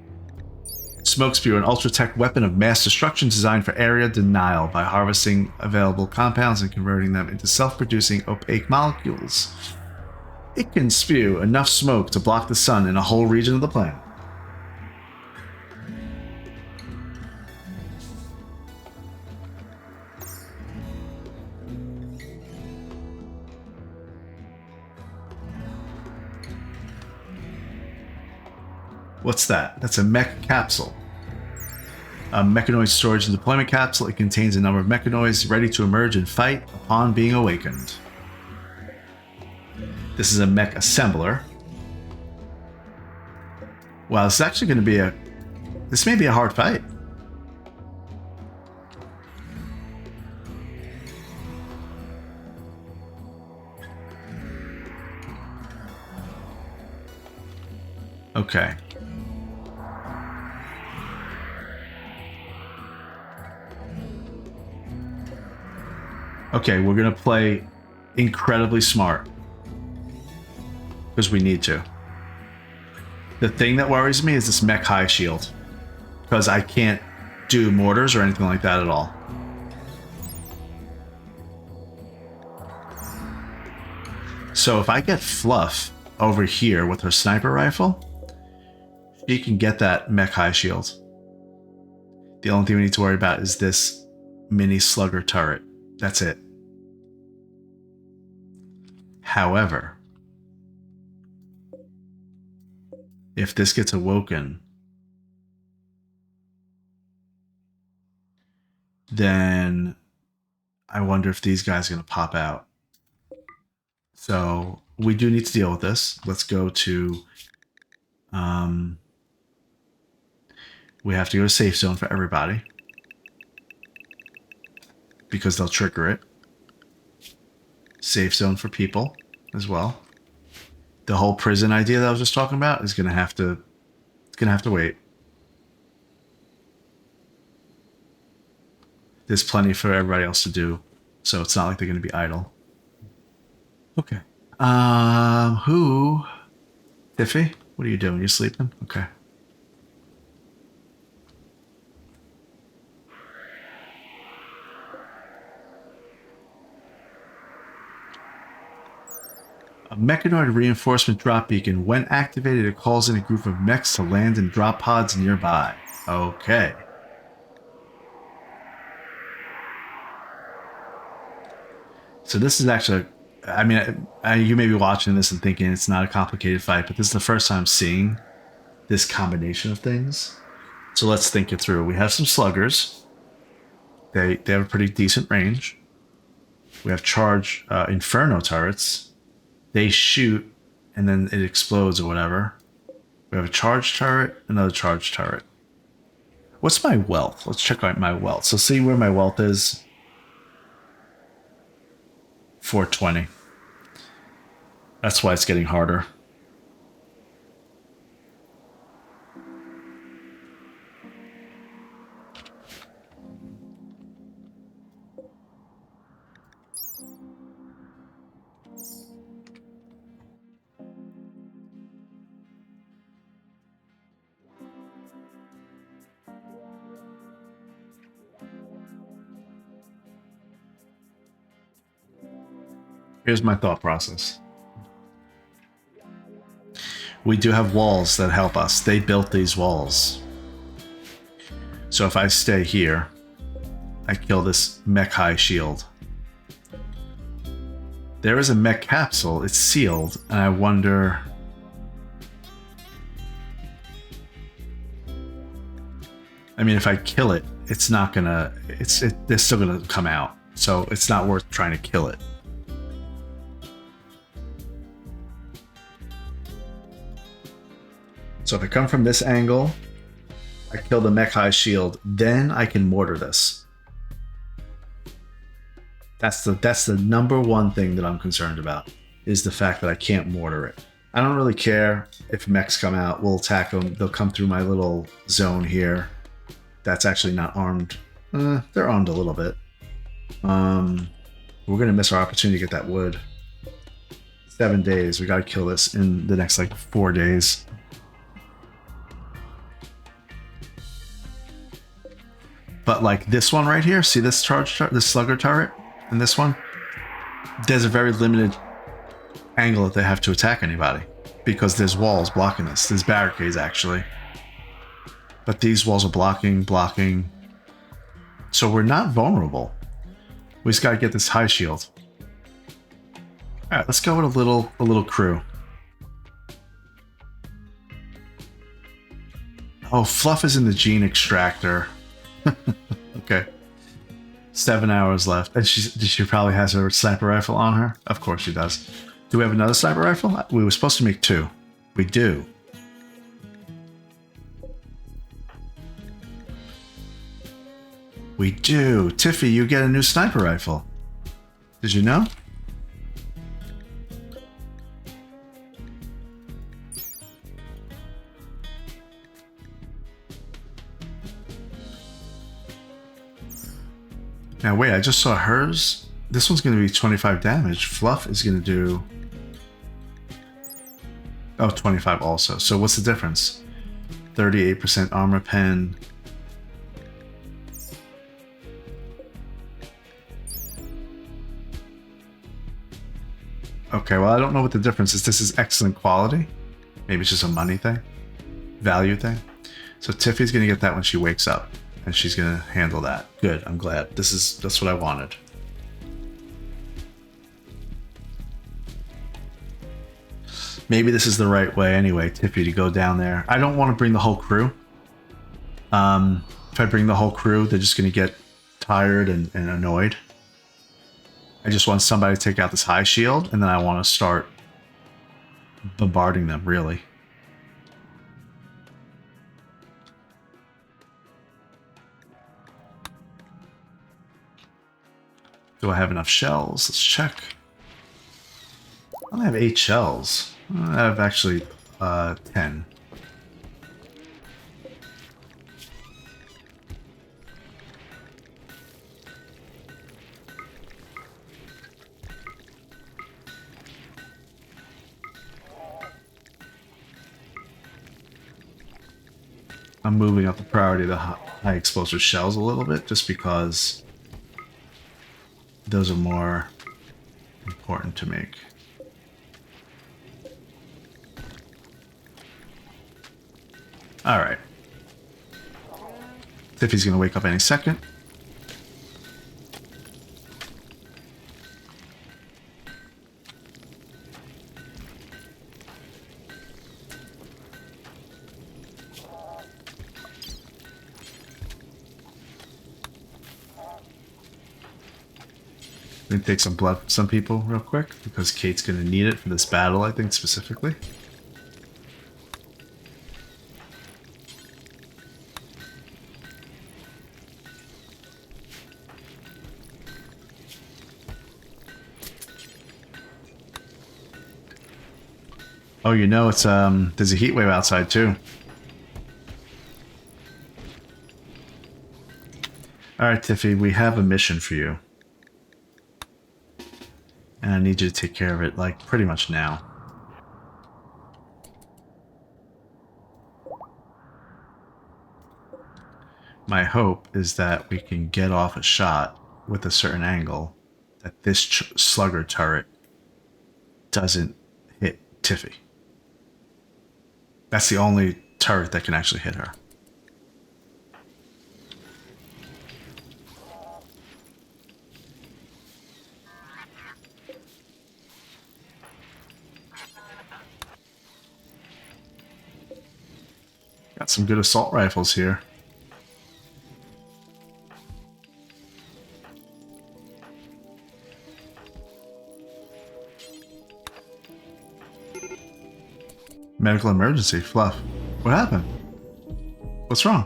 Smoke spewer, an ultra-tech weapon of mass destruction designed for area denial by harvesting available compounds and converting them into self-producing opaque molecules. It can spew enough smoke to block the sun in a whole region of the planet. What's that? That's a mech capsule. A mechanoid storage and deployment capsule. It contains a number of mechanoids ready to emerge and fight upon being awakened. This is a mech assembler. Wow, this is actually going to be a... This may be a hard fight. Okay. Okay, we're going to play incredibly smart. Because we need to. The thing that worries me is this mech high shield. Because I can't do mortars or anything like that at all. So if I get Fluff over here with her sniper rifle, she can get that mech high shield. The only thing we need to worry about is this mini slugger turret. That's it. However, if this gets awoken, then I wonder if these guys are going to pop out. So we do need to deal with this. Let's go to... we have to go to safe zone for everybody. Because they'll trigger it. Safe zone for people as well. The whole prison idea that I was just talking about is gonna have to wait. There's plenty for everybody else to do, so it's not like they're gonna be idle. Okay. Who? Tiffy? What are you doing? You sleeping? Okay. A mechanoid reinforcement drop beacon. When activated, it calls in a group of mechs to land in drop pods nearby. Okay. So this is actually I mean, you may be watching this and thinking it's not a complicated fight, but this is the first time seeing this combination of things. So let's think it through. We have some sluggers. They have a pretty decent range. We have charge inferno turrets. They shoot and then it explodes or whatever. We have a charge turret, another charge turret. What's my wealth? Let's check out my wealth. So see where my wealth is. 420. That's why it's getting harder. Here's my thought process. We do have walls that help us. They built these walls. So if I stay here, I kill this mech high shield. There is a mech capsule. It's sealed, and I wonder. I mean, if I kill it, it's not gonna. They're still gonna come out. So it's not worth trying to kill it. So if I come from this angle, I kill the mech high shield, then I can mortar this. That's the number one thing that I'm concerned about, is the fact that I can't mortar it. I don't really care if mechs come out. We'll attack them. They'll come through my little zone here. That's actually not armed. They're armed a little bit. We're gonna miss our opportunity to get that wood. 7 days. We gotta kill this in the next like 4 days. But like this one right here, see this this slugger turret, and this one, there's a very limited angle that they have to attack anybody because there's walls blocking this. There's barricades actually, but these walls are blocking. So we're not vulnerable. We just gotta get this high shield. All right, let's go with a little crew. Oh, Fluff is in the gene extractor. Okay. 7 hours left. And she probably has her sniper rifle on her. Of course she does. Do we have another sniper rifle? We were supposed to make 2. We do. We do. Tiffy, you get a new sniper rifle. Did you know? Now wait, I just saw hers. This one's going to be 25 damage. Fluff is going to do... Oh, 25 also. So what's the difference? 38% armor pen. Okay, well I don't know what the difference is. This is excellent quality. Maybe it's just a money thing. Value thing. So Tiffy's going to get that when she wakes up. And she's gonna handle that. Good, I'm glad. That's what I wanted. Maybe this is the right way anyway, Tiffy, to go down there. I don't want to bring the whole crew. If I bring the whole crew, they're just gonna get tired and annoyed. I just want somebody to take out this high shield, and then I want to start bombarding them, really. Do I have enough shells? Let's check. I only have 8 shells. I have actually 10. I'm moving up the priority of the high explosive shells a little bit, just because those are more important to make. All right. Tiffy's gonna wake up any second. Let me take some blood from some people real quick, because Kate's going to need it for this battle, I think, specifically. Oh, you know, it's there's a heat wave outside too. All right, Tiffy, we have a mission for you. And I need you to take care of it, like, pretty much now. My hope is that we can get off a shot with a certain angle that this slugger turret doesn't hit Tiffy. That's the only turret that can actually hit her. Got some good assault rifles here. Medical emergency, Fluff. What happened? What's wrong?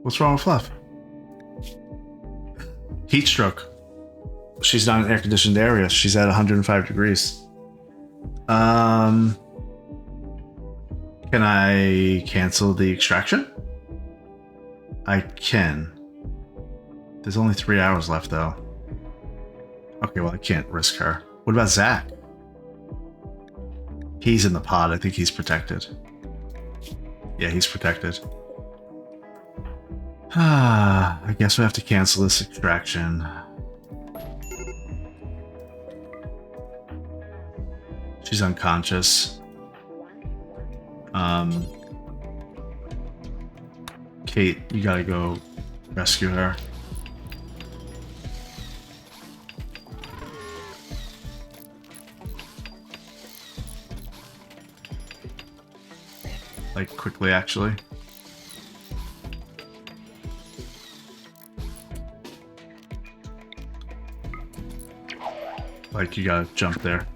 What's wrong with Fluff? Heat stroke. She's not in an air-conditioned area. She's at 105 degrees. Can I cancel the extraction? I can. There's only 3 hours left, though. Okay, well, I can't risk her. What about Zach? He's in the pod. I think he's protected. Yeah, he's protected. I guess we have to cancel this extraction. She's unconscious. Kate, you gotta go rescue her. Like, quickly, actually. Like, you gotta jump there.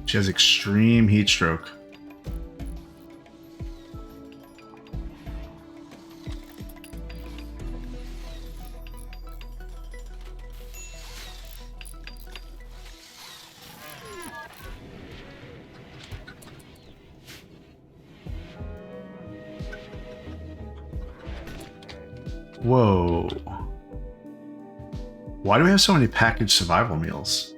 She has extreme heat stroke. Whoa. Why do we have so many packaged survival meals?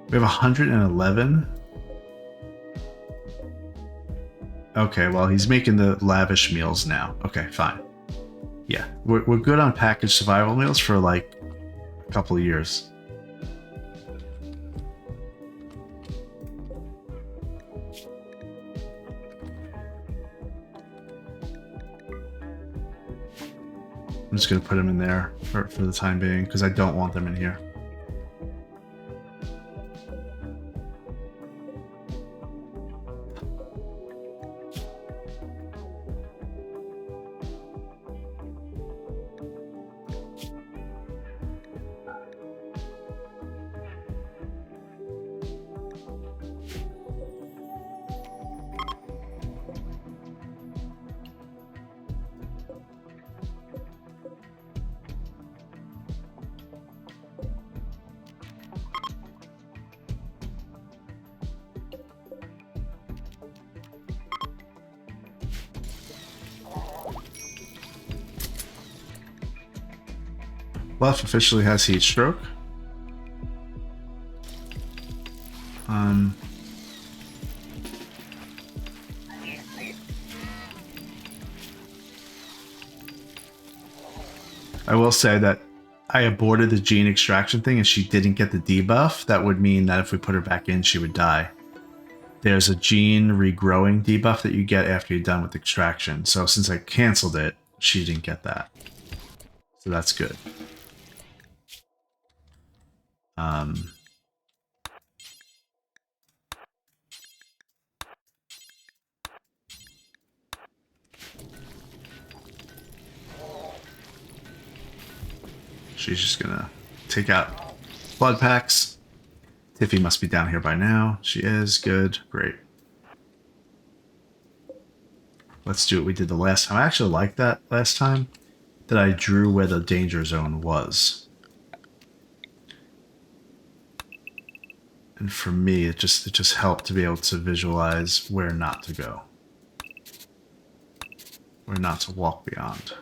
We have 111? Okay, well, he's making the lavish meals now. Okay, fine. Yeah, we're good on packaged survival meals for like a couple of years. I'm just going to put them in there for the time being, because I don't want them in here. Bluff officially has heat stroke. I will say that I aborted the gene extraction thing and she didn't get the debuff. That would mean that if we put her back in, she would die. There's a gene regrowing debuff that you get after you're done with extraction. So since I canceled it, she didn't get that. So that's good. Um, she's just gonna take out blood packs. Tiffy must be down here by now. She is. Good. Great. Let's do what we did the last time. I actually liked that last time, that I drew where the danger zone was. And for me, it just helped to be able to visualize where not to go. Where not to walk beyond.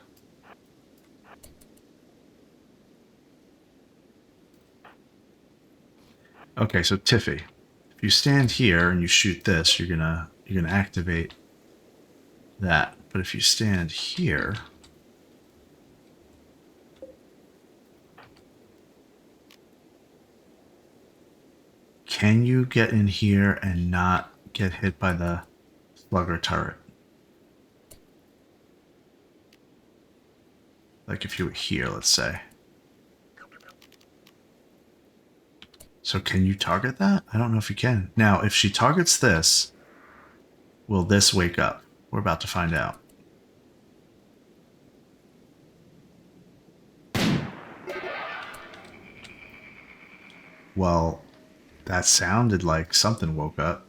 Okay, so Tiffy, if you stand here and you shoot this, you're gonna activate that. But if you stand here, can you get in here and not get hit by the slugger turret? Like if you were here, let's say. So can you target that? I don't know if you can. Now, if she targets this, will this wake up? We're about to find out. Well, that sounded like something woke up.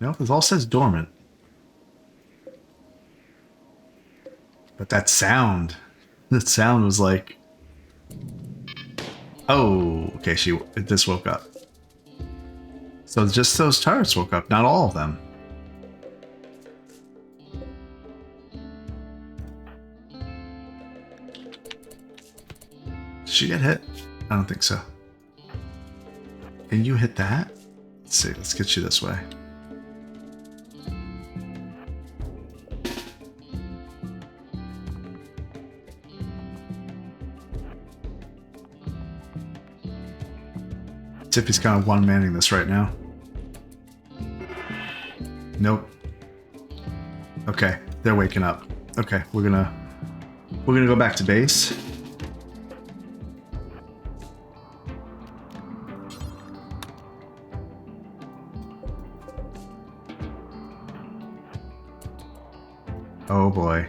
No, it all says dormant. But that sound was like... Oh, okay, this woke up. So just those turrets woke up, not all of them. Did she get hit? I don't think so. Can you hit that? Let's see, let's get you this way. Tiffy's kind of one-manning this right now. Nope. Okay, they're waking up. Okay, we're gonna go back to base. Oh boy.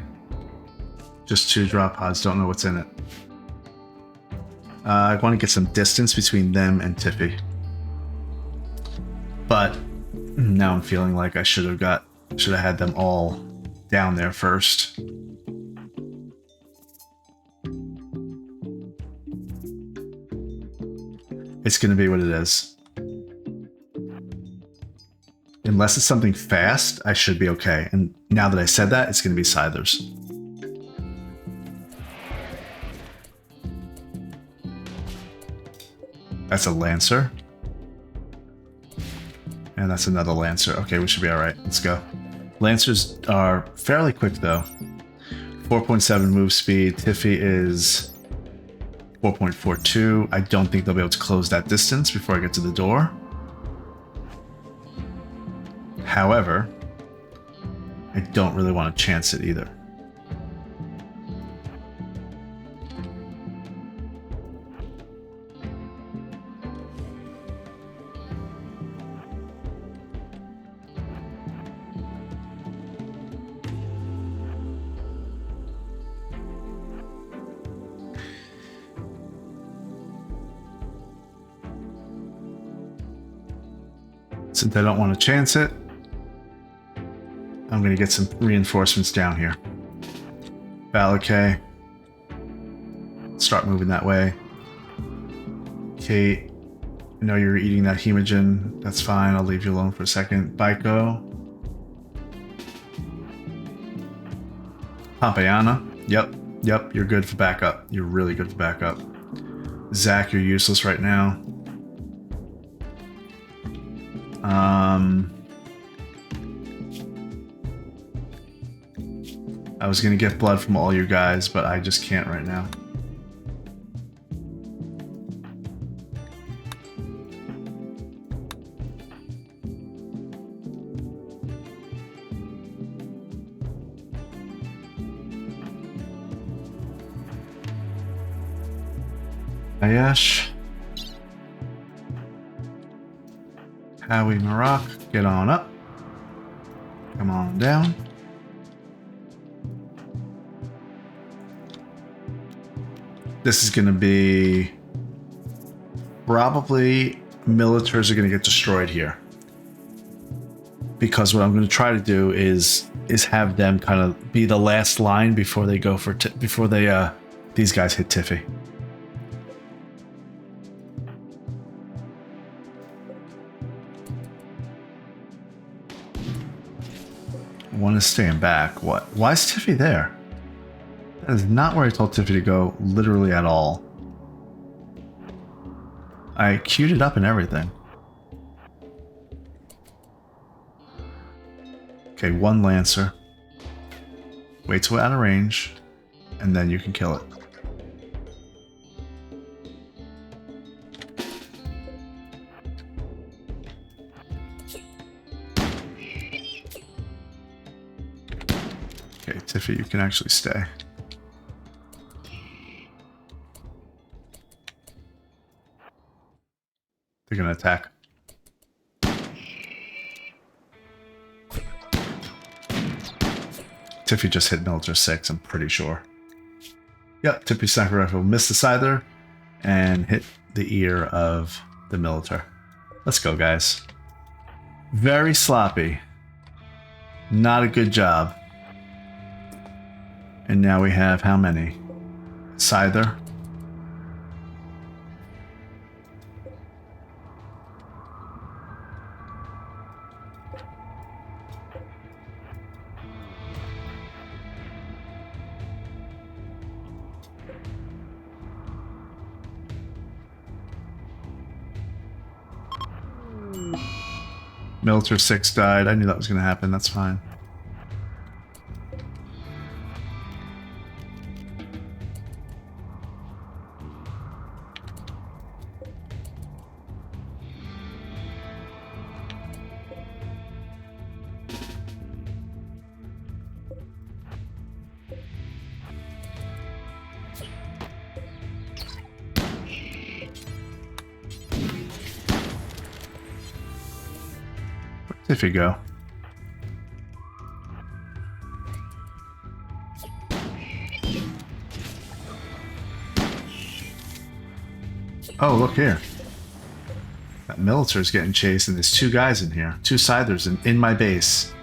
Just 2 drop pods, don't know what's in it. I want to get some distance between them and Tiffy. But now I'm feeling like I should have had them all down there first. It's going to be what it is. Unless it's something fast, I should be okay. And now that I said that, it's going to be Scythers. That's a Lancer. And that's another Lancer. Okay, we should be alright. Let's go. Lancers are fairly quick, though. 4.7 move speed. Tiffy is 4.42. I don't think they'll be able to close that distance before I get to the door. However, I don't really want to chance it either. Since I don't want to chance it, I'm going to get some reinforcements down here. Valakay. Start moving that way. Kate, I know you're eating that Hemogen. That's fine. I'll leave you alone for a second. Baiko. Pompeiana. Yep. You're good for backup. You're really good for backup. Zach, you're useless right now. I was gonna get blood from all you guys, but I just can't right now. Ayash. Howie Maroc, get on up. Come on down. This is going to be... Probably militaries are going to get destroyed here. Because what I'm going to try to do is have them kind of be the last line before they go for... these guys hit Tiffy. One is staying back. What? Why is Tiffy there? That is not where I told Tiffy to go, literally at all. I queued it up and everything. Okay, one Lancer. Wait till we're out of range, and then you can kill it. Okay, Tiffy, you can actually stay. They're gonna attack. Tiffy just hit Militer 6, I'm pretty sure. Yep, Tiffy sniper rifle missed the Scyther and hit the ear of the Militer. Let's go, guys. Very sloppy. Not a good job. And now we have how many? Scyther. Militer 6 died. I knew that was going to happen. That's fine. If you go. Oh, look here. That Militer's getting chased and there's two guys in here. Two Scythers in my base.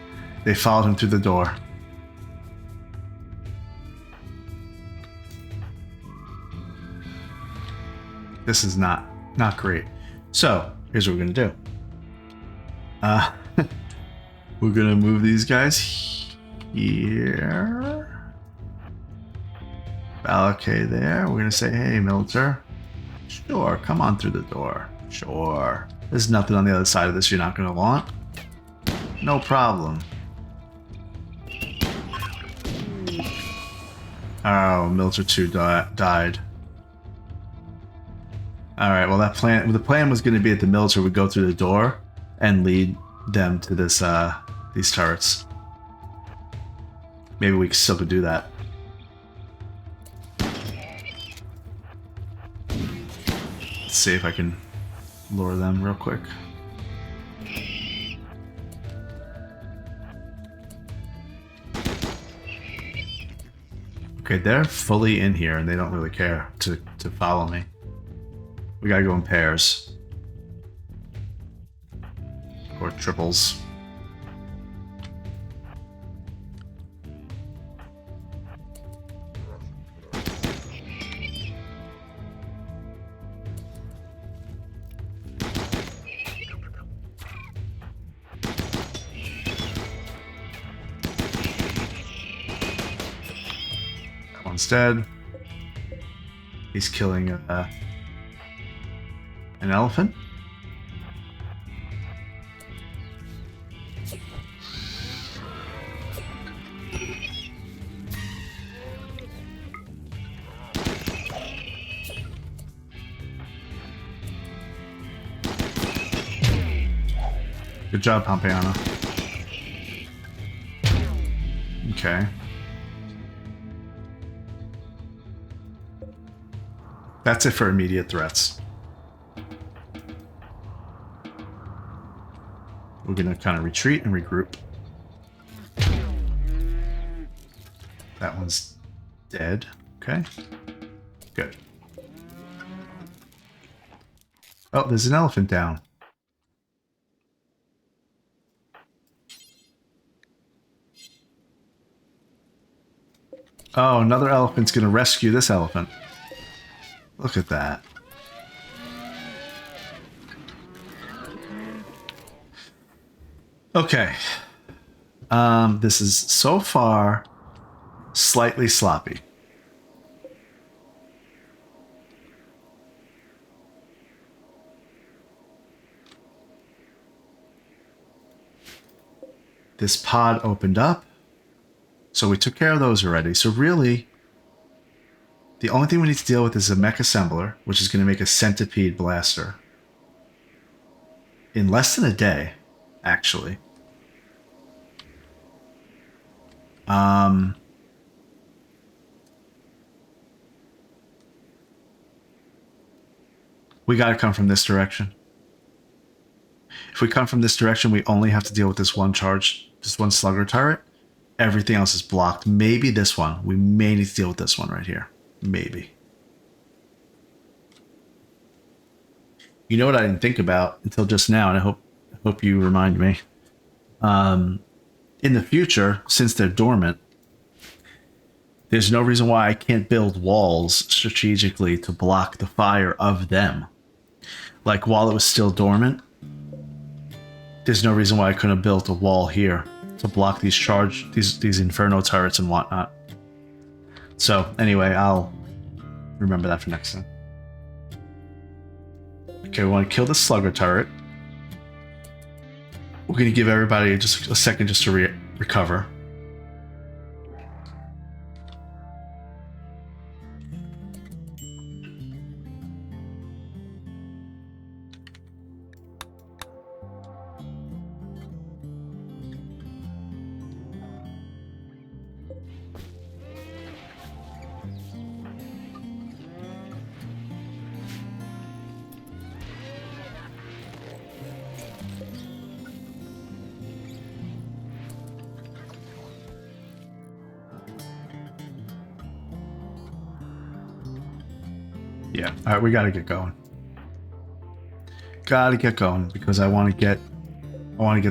They followed him through the door. This is not great. So, here's what we're going to do. We're gonna move these guys here. Balakay there. We're gonna say, hey, Militer. Sure, come on through the door. Sure. There's nothing on the other side of this you're not gonna want. No problem. Oh, Militer 2 died. Alright, well the plan was gonna be that the Militer would go through the door and lead them to this these turrets. Maybe we still could do that. Let's see if I can lure them real quick. Okay, they're fully in here and they don't really care to follow me. We gotta go in pairs. Or triples. That one's dead. He's killing an elephant. Good job, Pompeiana. Okay. That's it for immediate threats. We're going to kind of retreat and regroup. That one's dead. Okay. Good. Oh, there's an elephant down. Oh, another elephant's going to rescue this elephant. Look at that. Okay. This is so far slightly sloppy. This pod opened up. So we took care of those already. So really, the only thing we need to deal with is a mech assembler, which is going to make a centipede blaster. In less than a day, actually. We got to come from this direction. If we come from this direction, we only have to deal with this one charge, this one slugger turret. Everything else is blocked. Maybe this one. We may need to deal with this one right here. Maybe. You know what I didn't think about until just now, and I hope you remind me. In the future, since they're dormant, there's no reason why I can't build walls strategically to block the fire of them. Like while it was still dormant, there's no reason why I couldn't have built a wall here to block these these inferno turrets and whatnot. So anyway, I'll remember that for next time. Okay, we want to kill the slugger turret. We're going to give everybody just a second just to recover. Yeah, all right, we got to get going. Got to get going because I want to get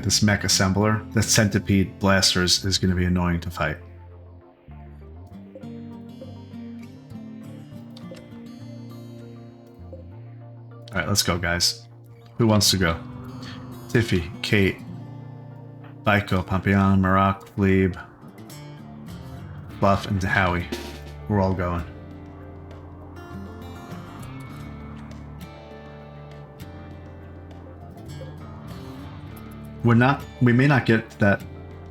this mech assembler. That centipede blaster is going to be annoying to fight. All right, let's go, guys. Who wants to go? Tiffy, Kate, Baiko, Papillon, Marak, Glebe, Buff, and Howie. We're all going. We may not get that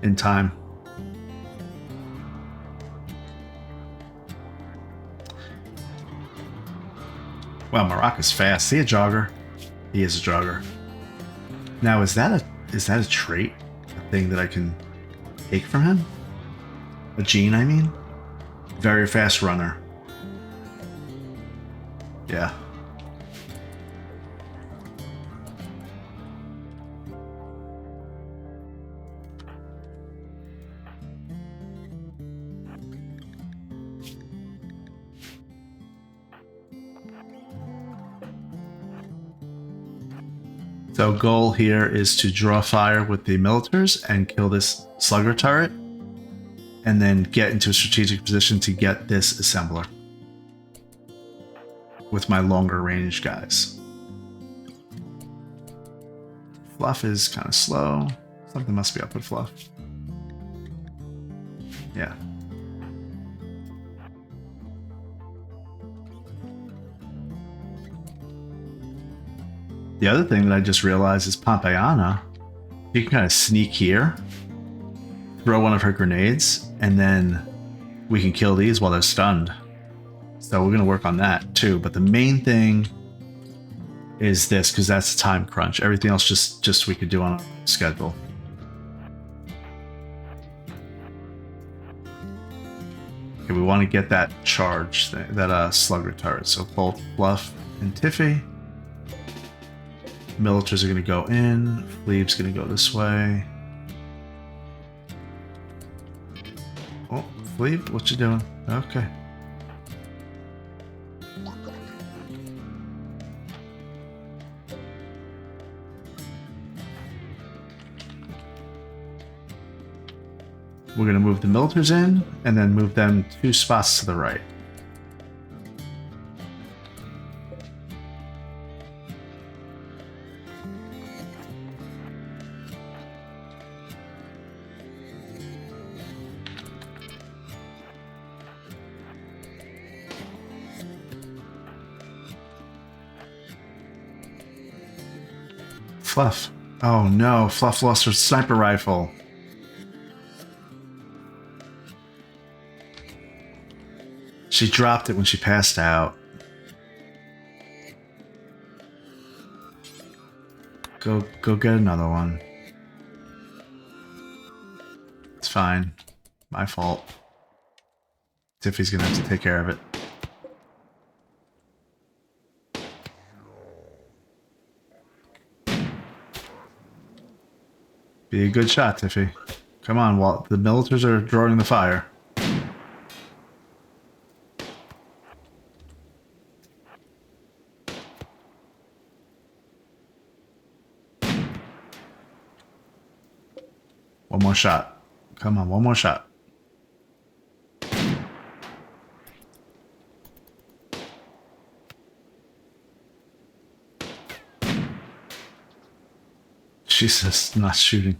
in time. Well, Marak is fast. Is he a jogger? He is a jogger. Now, is that a trait? A thing that I can take from him? A gene, I mean? Very fast runner. Yeah. So goal here is to draw fire with the militars and kill this slugger turret, and then get into a strategic position to get this assembler with my longer range guys. Fluff is kind of slow. Something must be up with Fluff. Yeah. The other thing that I just realized is Pompeiana. You can kind of sneak here, throw one of her grenades, and then we can kill these while they're stunned. So we're going to work on that too. But the main thing is this, because that's a time crunch. Everything else just we could do on a schedule. Okay, we want to get that charge thing, that slugger turret. So both Fluff and Tiffy. Militars are going to go in. Fleeb's going to go this way. Oh, Fleeb, what you doing? Okay. We're going to move the militars in, and then move them 2 spots to the right. Fluff. Oh no, Fluff lost her sniper rifle. She dropped it when she passed out. Go get another one. It's fine. My fault. Tiffy's gonna have to take care of it. Be a good shot, Tiffy. Come on, Walt. The militars are drawing the fire. One more shot. Come on, one more shot. She's just not shooting.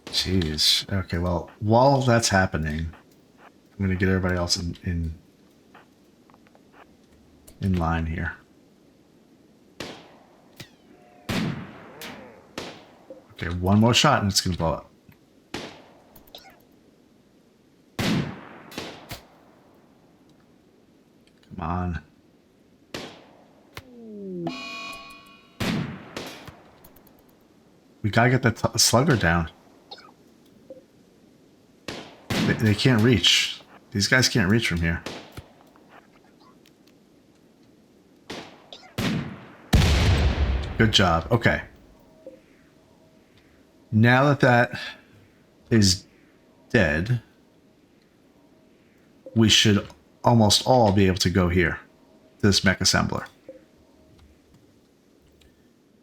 Jeez. Okay, well, while that's happening, I'm gonna get everybody else in line here. Okay, one more shot and it's gonna blow up. Come on. We gotta get that slugger down. They can't reach. These guys can't reach from here. Good job. Okay. Now that that is dead, we should almost all be able to go here, to this mech assembler.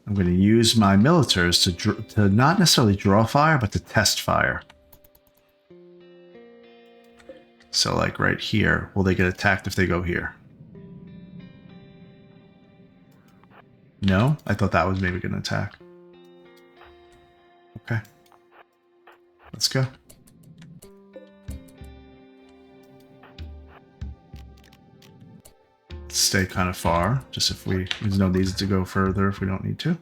I'm going to use my militars to not necessarily draw fire, but to test fire. So like right here, will they get attacked if they go here? No? I thought that was maybe going to attack. Okay. Let's go. Stay kind of far, just if there's no need to go further if we don't need to.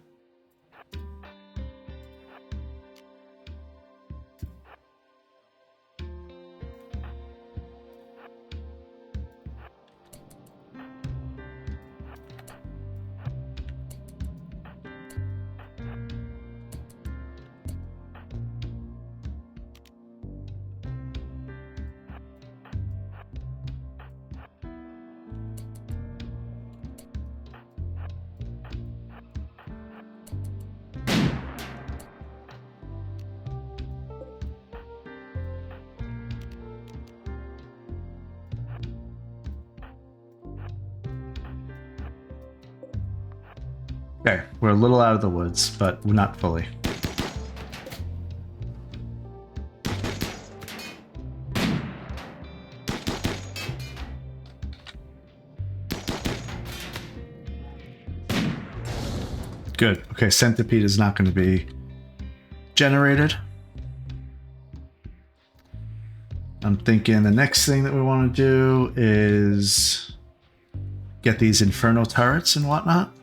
Okay, we're a little out of the woods, but we're not fully. Good. Okay, Centipede is not going to be generated. I'm thinking the next thing that we want to do is get these Inferno turrets and whatnot.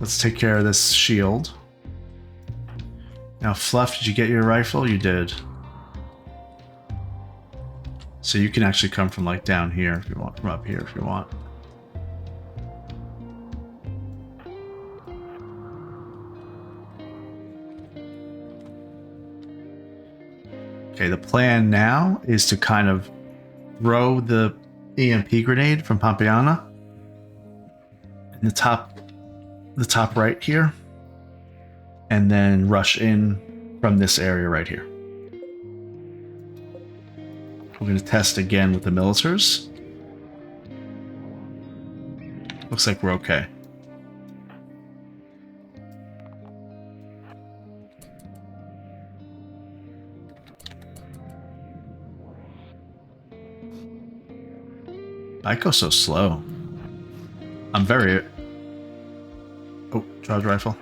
Let's take care of this shield. Now, Fluff, did you get your rifle? You did. So you can actually come from like down here if you want, from up here if you want. Okay, the plan now is to kind of throw the EMP grenade from Pompeiana in the top right here, and then rush in from this area right here. We're going to test again with the militars. Looks like we're okay. I go so slow. I'm very... Oh, charge rifle.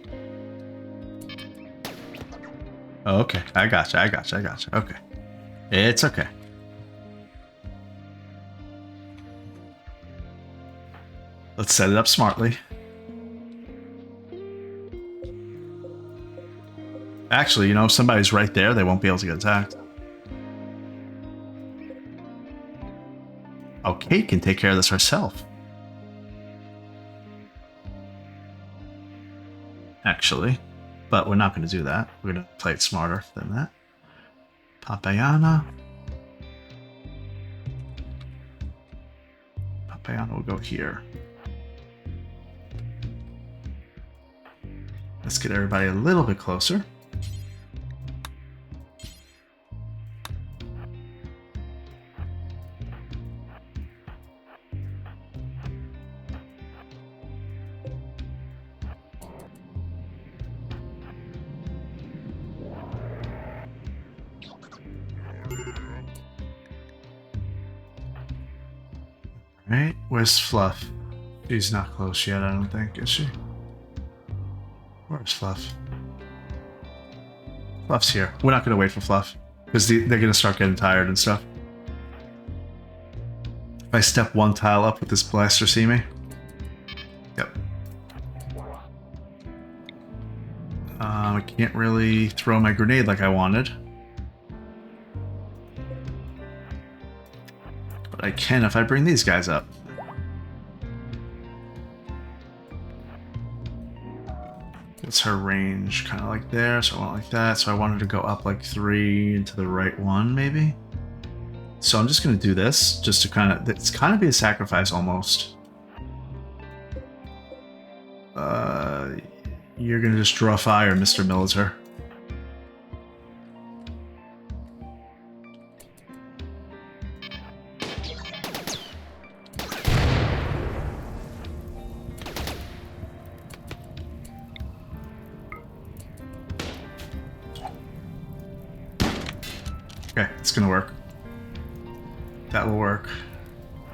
Oh, okay. I gotcha. Okay. It's okay. Let's set it up smartly. Actually, you know, if somebody's right there, they won't be able to get attacked. Oh, Kate can take care of this herself. Actually. But we're not going to do that. We're going to play it smarter than that. Pompeiana. Pompeiana will go here. Let's get everybody a little bit closer. Right, where's Fluff? She's not close yet, I don't think, is she? Where's Fluff? Fluff's here. We're not going to wait for Fluff, because they're going to start getting tired and stuff. If I step one tile up, would this blaster see me? Yep. I can't really throw my grenade like I wanted. But I can if I bring these guys up. It's her range, kind of like there, so I want like that. So I wanted to go up like 3 into the right one, maybe. So I'm just going to do this, just to kind of, it's kind of be a sacrifice almost. You're going to just draw fire, Mr. Militar. Okay, it's gonna work. That will work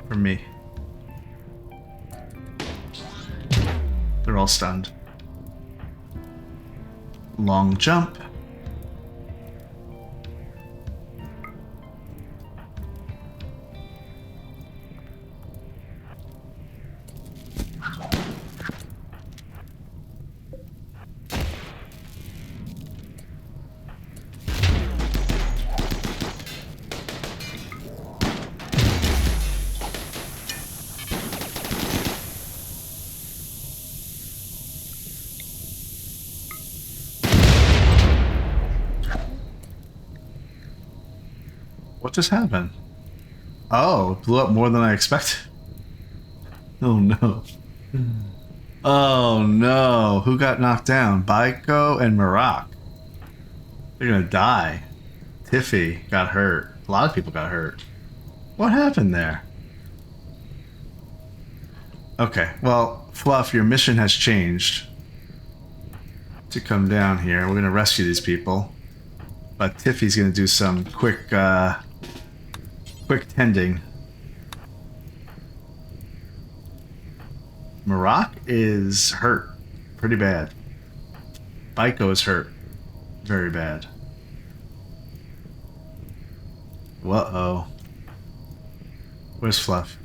for me. They're all stunned. Long jump. What just happened? Oh, it blew up more than I expected. Oh no. Oh no. Who got knocked down? Baiko and Marak. They're gonna die. Tiffy got hurt. A lot of people got hurt. What happened there? Okay, well, Fluff, your mission has changed. To come down here. We're gonna rescue these people. But Tiffy's gonna do some quick tending. Marak is hurt pretty bad. Baiko is hurt very bad. Uh-oh. Where's Fluff?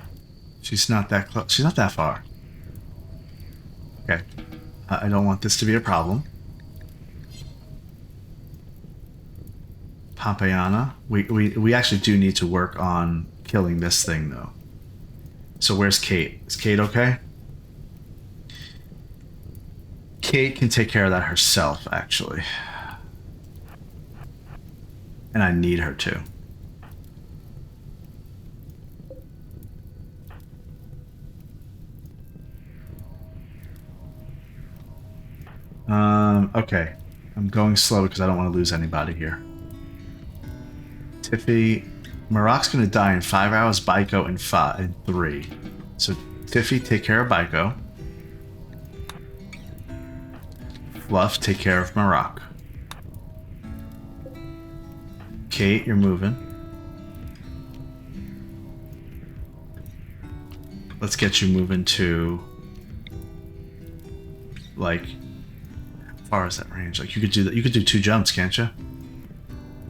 She's not that close. She's not that far. Okay. I don't want this to be a problem. Pompeiana. We actually do need to work on killing this thing, though. So where's Kate? Is Kate okay? Kate can take care of that herself, actually. And I need her to. Okay. I'm going slow because I don't want to lose anybody here. Tiffy. Marock's going to die in 5 hours, Baiko in 3. So, Tiffy, take care of Baiko. Fluff, take care of Marock. Kate, you're moving. Let's get you moving to... Like... How far is that range? Like, you could do that. You could do 2 jumps, can't you?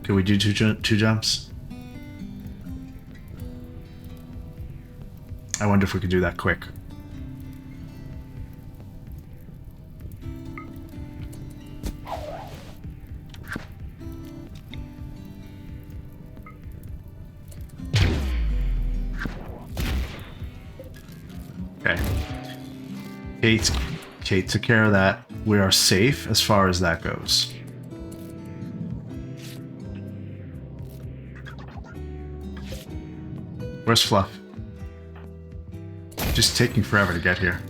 Could we do two jumps? I wonder if we could do that quick. Okay. Kate took care of that. We are safe as far as that goes. Where's Fluff? Just taking forever to get here.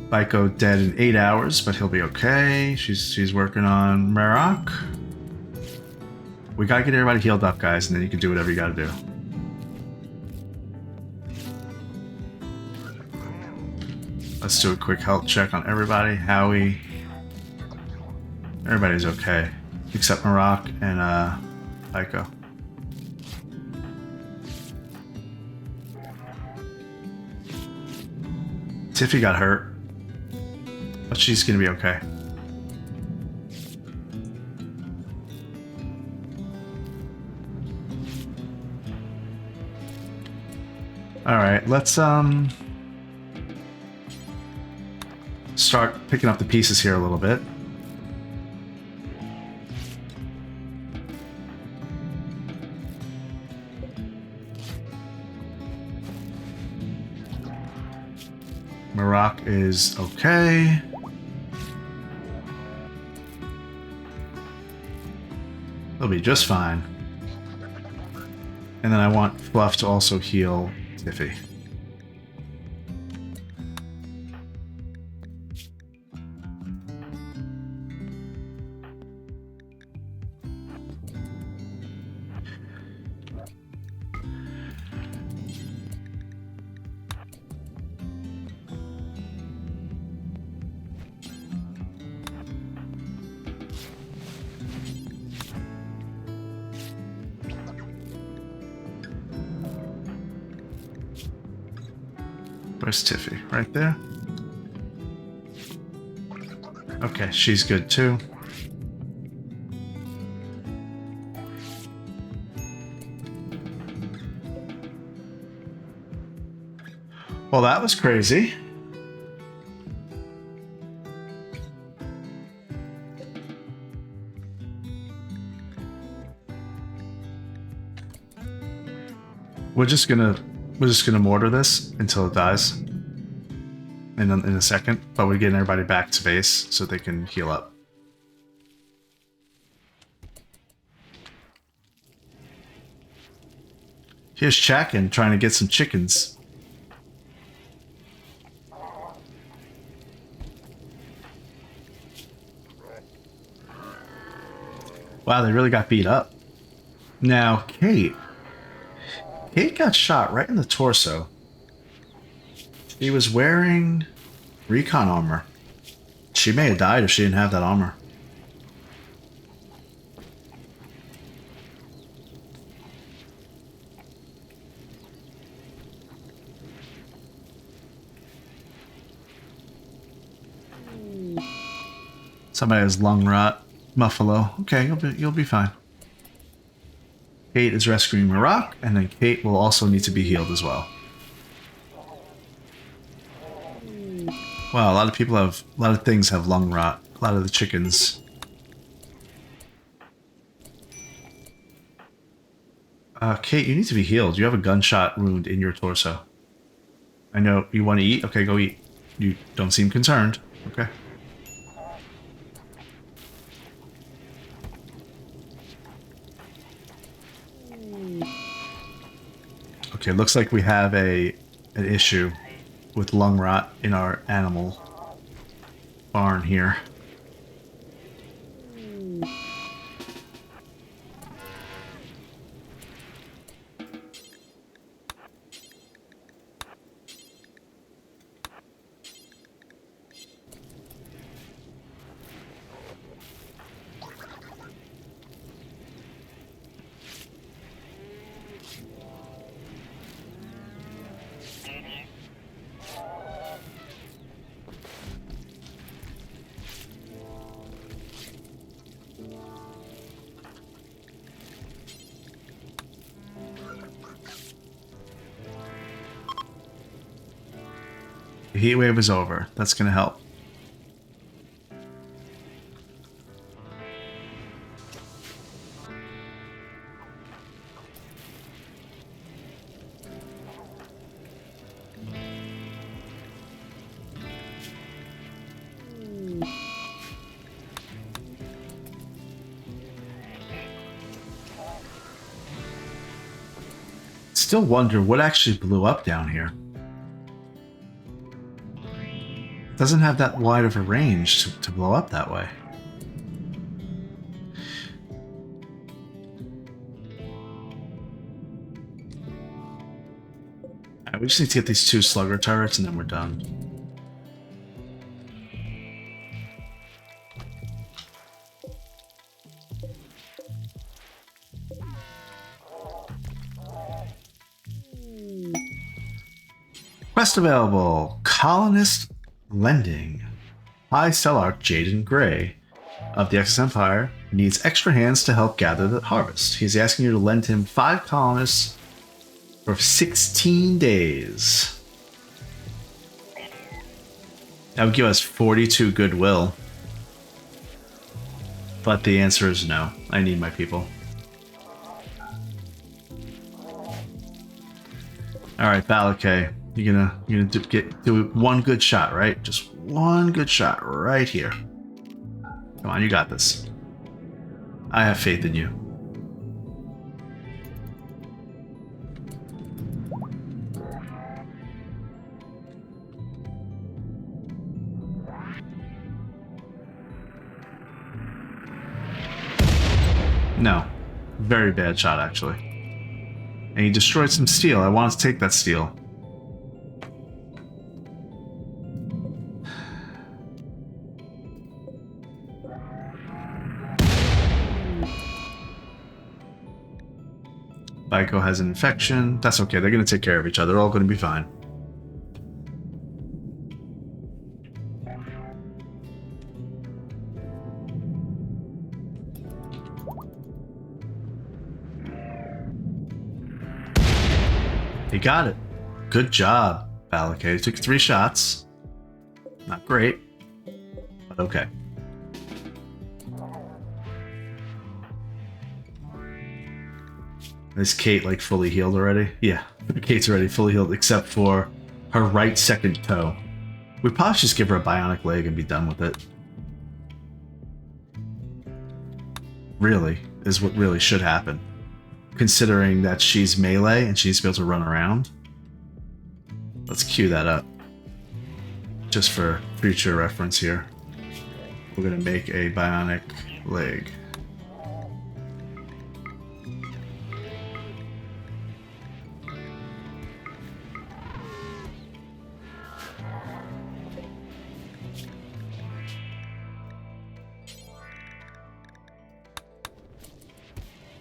Baiko dead in 8 hours, but he'll be okay. She's working on Marock. We gotta get everybody healed up, guys, and then you can do whatever you gotta do. Let's do a quick health check on everybody. Howie. Everybody's okay. Except Marock and Baiko. Tiffy got hurt. But she's gonna be okay. Alright, let's start picking up the pieces here a little bit. Marock is okay. They'll be just fine. And then I want Fluff to also heal Tiffy. Where's Tiffy? Right there? Okay, she's good too. Well, that was crazy. We're just gonna mortar this until it dies in a second, but we're getting everybody back to base so they can heal up. Here's Chakin trying to get some chickens. Wow, they really got beat up. Now, Kate got shot right in the torso. She was wearing recon armor. She may have died if she didn't have that armor. Somebody has lung rot. Muffalo. Okay, you'll be fine. Kate is rescuing Marock, and then Kate will also need to be healed as well. Wow, a lot of things have lung rot. A lot of the chickens. Kate, you need to be healed. You have a gunshot wound in your torso. I know you want to eat. Okay, go eat. You don't seem concerned. Okay. Okay, looks like we have an issue with lung rot in our animal barn here. The heat wave is over. That's going to help. Still wonder what actually blew up down here. Doesn't have that wide of a range to blow up that way. Alright, we just need to get these 2 slugger turrets and then we're done. Quest available. Colonist Lending. High Stellarch Jaden Gray of the Exodus Empire needs extra hands to help gather the harvest. He's asking you to lend him 5 colonists for 16 days. That would give us 42 goodwill. But the answer is no. I need my people. Alright, Balakay. You're gonna do 1 good shot, right? Just 1 good shot right here. Come on, you got this. I have faith in you. No. Very bad shot, actually. And he destroyed some steel. I wanted to take that steel. Baiko has an infection. That's okay. They're going to take care of each other. They're all going to be fine. He got it. Good job, Balakay. Took 3 shots. Not great, but okay. Is Kate like fully healed already? Yeah, Kate's already fully healed except for her right second toe. We probably should just give her a bionic leg and be done with it. Really, is what really should happen. Considering that she's melee and she's able to run around. Let's cue that up. Just for future reference here. We're gonna make a bionic leg.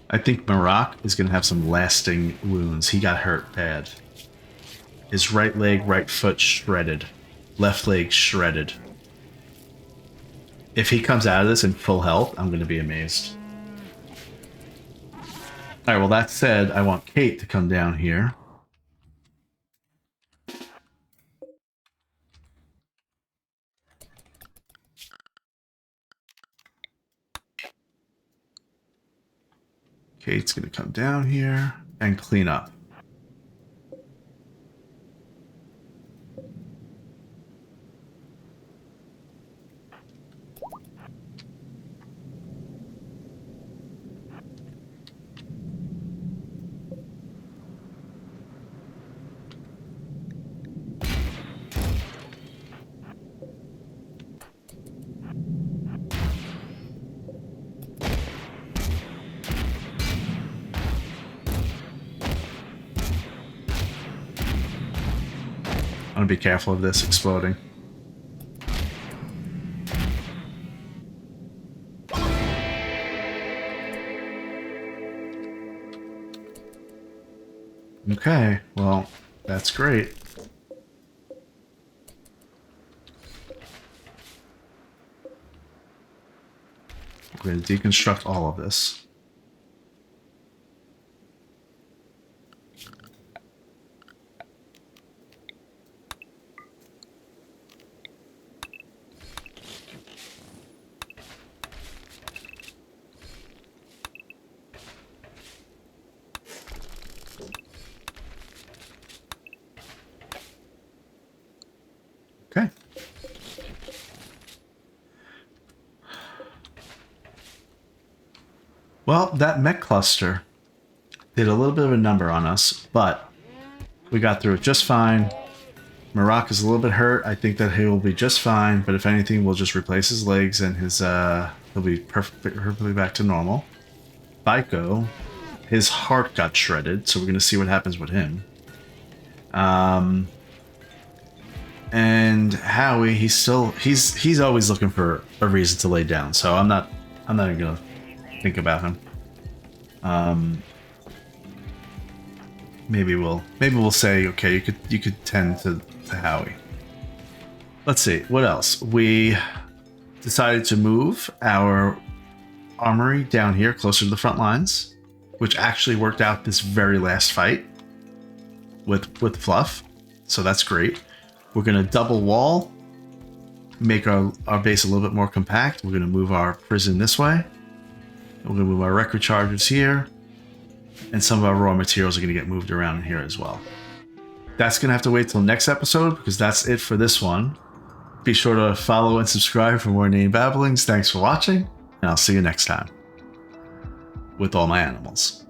I think Marak is going to have some lasting wounds. He got hurt bad. His right leg, right foot shredded. Left leg shredded. If he comes out of this in full health, I'm going to be amazed. Alright, well that said, I want Kate to come down here. Kate's going to come down here and clean up. I'm gonna be careful of this exploding. Okay, well, that's great. We're going to deconstruct all of this. Okay. Well, that mech cluster did a little bit of a number on us, but we got through it just fine. Marak is a little bit hurt. I think that he will be just fine, but if anything, we'll just replace his legs and his he'll be perfectly back to normal. Baiko, his heart got shredded, so we're gonna see what happens with him. And Howie, he's always looking for a reason to lay down, so I'm not even gonna think about him. Maybe we'll say, okay, you could tend to Howie. Let's see, what else? We decided to move our armory down here closer to the front lines, which actually worked out this very last fight with Fluff. So that's great. We're gonna double wall, make our base a little bit more compact. We're gonna move our prison this way. We're gonna move our record chargers here. And some of our raw materials are gonna get moved around in here as well. That's gonna have to wait till next episode because that's it for this one. Be sure to follow and subscribe for more Name Babblings. Thanks for watching, and I'll see you next time with all my animals.